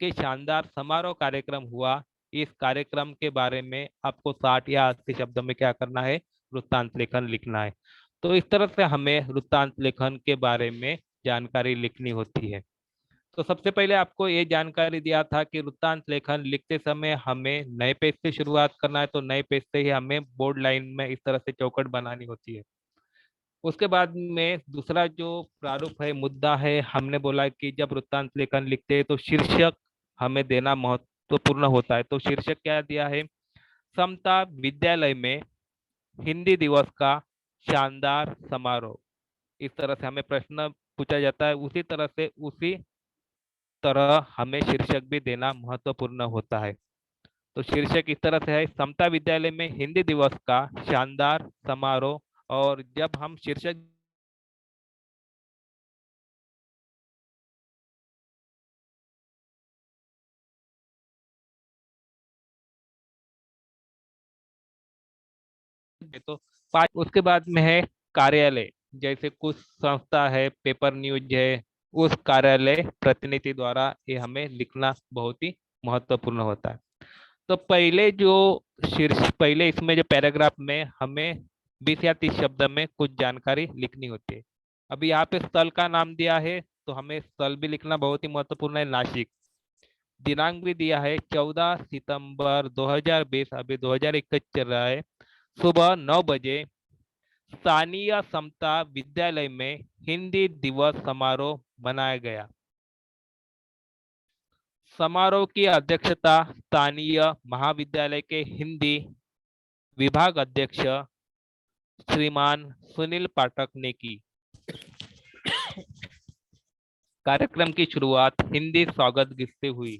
के शानदार समारोह कार्यक्रम हुआ। इस कार्यक्रम के बारे में आपको 60 या 80 शब्दों में क्या करना है, वृत्तांत लेखन लिखना है। तो इस तरह से हमें वृत्तांत लेखन के बारे में जानकारी लिखनी होती है। तो सबसे पहले आपको ये जानकारी दिया था कि वृत्तांत लेखन लिखते समय हमें नए पेज से शुरुआत करना है, तो नए पेज से ही हमें बोर्ड लाइन में इस तरह से चौकट बनानी होती है। उसके बाद में दूसरा जो प्रारूप है, मुद्दा है, हमने बोला कि जब वृत्तांत लेखन लिखते हैं तो शीर्षक हमें देना महत्वपूर्ण होता है। तो शीर्षक क्या दिया है, समता विद्यालय में हिंदी दिवस का शानदार समारोह। इस तरह से हमें प्रश्न पूछा जाता है, उसी तरह हमें शीर्षक भी देना महत्वपूर्ण होता है। तो शीर्षक इस तरह से है, समता विद्यालय में हिंदी दिवस का शानदार समारोह। और जब हम शीर्षक तो 5, उसके बाद में है कार्यालय, जैसे कुछ संस्था है, पेपर न्यूज है, उस कार्यालय प्रतिनिधि द्वारा ये हमें लिखना बहुत ही महत्वपूर्ण होता है। तो पहले इसमें जो पैराग्राफ में हमें 20 या 30 शब्द में कुछ जानकारी लिखनी होती है। अभी यहाँ पे स्थल का नाम दिया है तो हमें स्थल भी लिखना बहुत ही महत्वपूर्ण है, नासिक। दिनांक भी दिया है 14 सितंबर 2020, अभी 2021 चल रहा है, सुबह 9 बजे स्थानीय समता विद्यालय में हिंदी दिवस समारोह मनाया गया। समारोह की अध्यक्षता स्थानीय महाविद्यालय के हिंदी विभाग अध्यक्ष श्रीमान सुनील पाठक ने की। कार्यक्रम की शुरुआत हिंदी स्वागत गीत से हुई।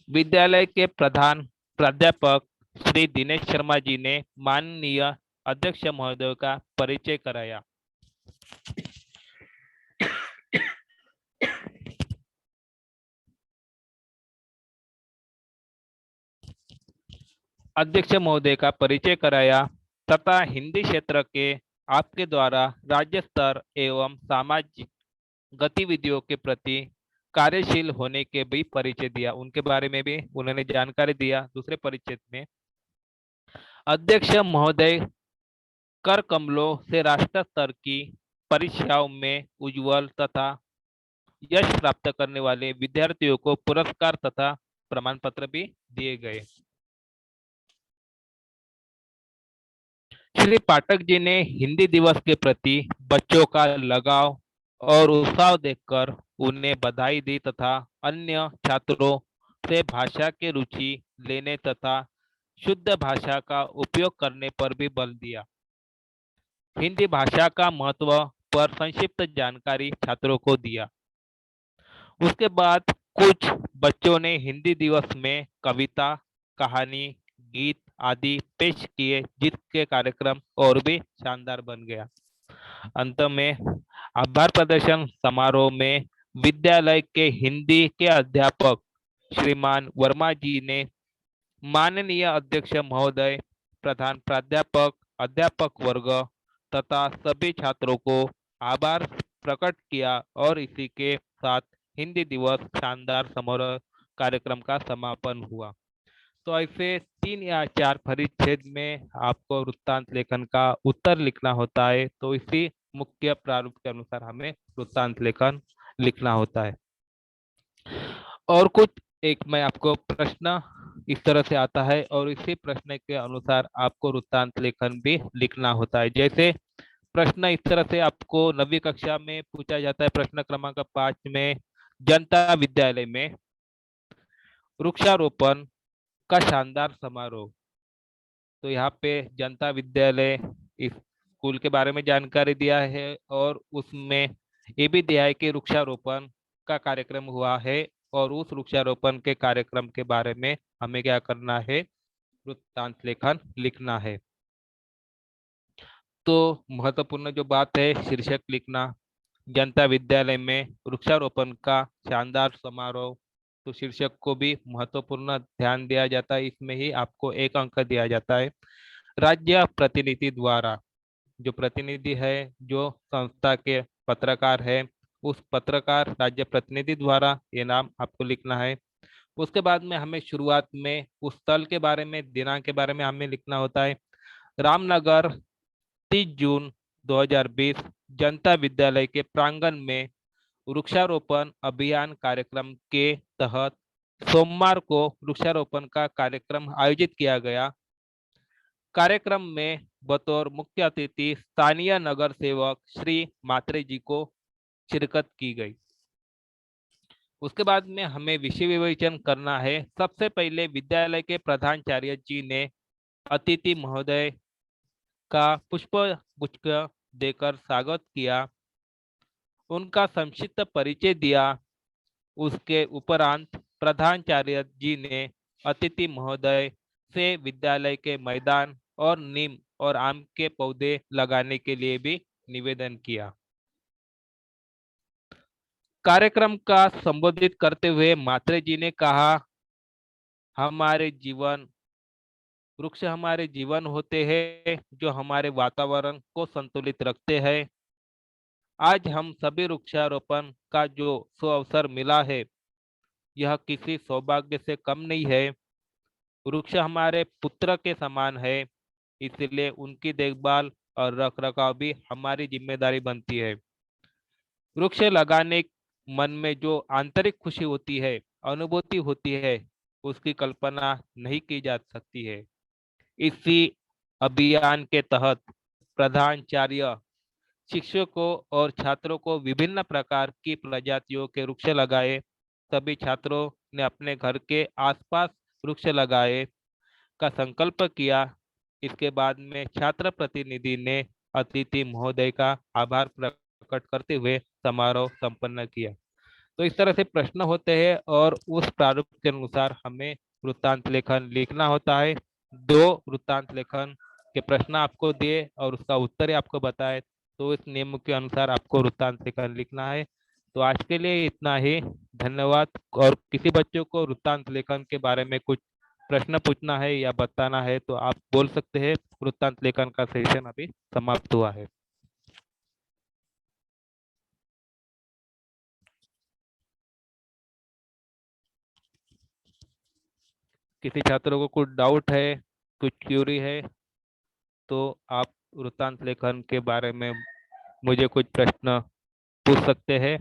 विद्यालय के प्रधान प्राध्यापक श्री दिनेश शर्मा जी ने माननीय अध्यक्ष महोदय का परिचय कराया। अध्यक्ष महोदय का परिचय कराया तथा हिंदी क्षेत्र के आपके द्वारा राज्य स्तर एवं सामाजिक गतिविधियों के प्रति कार्यशील होने के भी परिचय दिया। उनके बारे में भी उन्होंने जानकारी दिया। दूसरे परिचय में अध्यक्ष महोदय कर कमलों से राष्ट्र स्तर की परीक्षाओं में उज्जवल तथा यश प्राप्त करने वाले विद्यार्थियों को पुरस्कार तथा प्रमाण पत्र भी दिए गए। श्री पाठक जी ने हिंदी दिवस के प्रति बच्चों का लगाव और उत्साह देखकर उन्हें बधाई दी तथा अन्य छात्रों से भाषा की रुचि लेने तथा शुद्ध भाषा का उपयोग करने पर भी बल दिया। हिंदी भाषा का महत्व पर संक्षिप्त जानकारी छात्रों को दिया। उसके बाद कुछ बच्चों ने हिंदी दिवस में कविता, कहानी, गीत आदि पेश किए, जिसके कार्यक्रम और भी शानदार बन गया। अंत में आभार प्रदर्शन समारोह में विद्यालय के हिंदी के अध्यापक श्रीमान वर्मा जी ने माननीय अध्यक्ष महोदय, प्रधान प्राध्यापक, अध्यापक वर्ग तथा सभी छात्रों को आभार प्रकट किया और इसी के साथ हिंदी दिवस शानदार समारोह कार्यक्रम का समापन हुआ। तो ऐसे 3 या 4 परिच्छेद में आपको वृत्तांत लेखन का उत्तर लिखना होता है। तो इसी मुख्य प्रारूप के अनुसार हमें वृत्तांत लेखन लिखना होता है। और कुछ एक मैं आपको प्रश्न इस तरह से आता है और इसी प्रश्न के अनुसार आपको वृत्तांत लेखन भी लिखना होता है। जैसे प्रश्न इस तरह से आपको 9वीं कक्षा में पूछा जाता है। प्रश्न क्रमांक 5 में जनता विद्यालय में वृक्षारोपण का शानदार समारोह। तो यहाँ पे जनता विद्यालय इस स्कूल के बारे में जानकारी दिया है और उसमें ये भी दिया है कि वृक्षारोपण का कार्यक्रम हुआ है और उस वृक्षारोपण के कार्यक्रम के बारे में हमें क्या करना है, वृत्तांत लेखन लिखना है। तो महत्वपूर्ण जो बात है, शीर्षक लिखना, जनता विद्यालय में वृक्षारोपण का शानदार समारोह। तो शीर्षक को भी महत्वपूर्ण ध्यान दिया जाता है, इसमें ही आपको 1 अंक दिया जाता है। राज्य प्रतिनिधि द्वारा, जो प्रतिनिधि है, जो संस्था के पत्रकार है, उस पत्रकार राज्य प्रतिनिधि द्वारा ये नाम आपको लिखना है। उसके बाद में हमें शुरुआत में उस स्थल के बारे में, दिनांक के बारे में हमें लिखना होता है। रामनगर 30 जून 2020 जनता विद्यालय के प्रांगण में वृक्षारोपण अभियान कार्यक्रम के तहत सोमवार को वृक्षारोपण का कार्यक्रम आयोजित किया गया। कार्यक्रम में बतौर मुख्य अतिथि स्थानीय नगर सेवक श्री मात्रे जी को शिरकत की गई। उसके बाद में हमें विषय विवेचन करना है। सबसे पहले विद्यालय के प्रधानाचार्य जी ने अतिथि महोदय का पुष्प गुच्छ देकर स्वागत किया, उनका संक्षिप्त परिचय दिया। उसके उपरांत प्रधानाचार्य जी ने अतिथि महोदय से विद्यालय के मैदान और नीम और आम के पौधे लगाने के लिए भी निवेदन किया। कार्यक्रम का संबोधित करते हुए मात्रे जी ने कहा, हमारे जीवन वृक्ष हमारे जीवन होते हैं जो हमारे वातावरण को संतुलित रखते हैं। आज हम सभी वृक्षारोपण का जो सुअवसर मिला है, यह किसी सौभाग्य से कम नहीं है। वृक्ष हमारे पुत्र के समान है, इसलिए उनकी देखभाल और रखरखाव भी हमारी जिम्मेदारी बनती है। वृक्ष लगाने मन में जो आंतरिक खुशी होती है, अनुभूति होती है, उसकी कल्पना नहीं की जा सकती है। इसी अभियान के तहत प्रधानाचार्य शिक्षकों और छात्रों को विभिन्न प्रकार की प्रजातियों के वृक्ष लगाए। सभी छात्रों ने अपने घर के आसपास वृक्ष लगाए का संकल्प किया। इसके बाद में छात्र प्रतिनिधि ने अतिथि महोदय का आभार प्रकट करते हुए समारोह संपन्न किया। तो इस तरह से प्रश्न होते हैं और उस प्रारूप के अनुसार हमें वृत्तांत लेखन लिखना होता है। दो वृत्तांत लेखन के प्रश्न आपको दिए और उसका उत्तर ही आपको बताए, तो इस नियम के अनुसार आपको वृत्तांत लेखन लिखना है। तो आज के लिए इतना ही, धन्यवाद। और किसी बच्चों को वृत्तांत लेखन के बारे में कुछ प्रश्न पूछना है या बताना है तो आप बोल सकते हैं। वृत्तांत लेखन का सेशन अभी समाप्त हुआ है। किसी छात्रों को कुछ डाउट है, कुछ क्यूरी है, तो आप वृत्तांत लेखन के बारे में मुझे कुछ प्रश्न पूछ सकते हैं।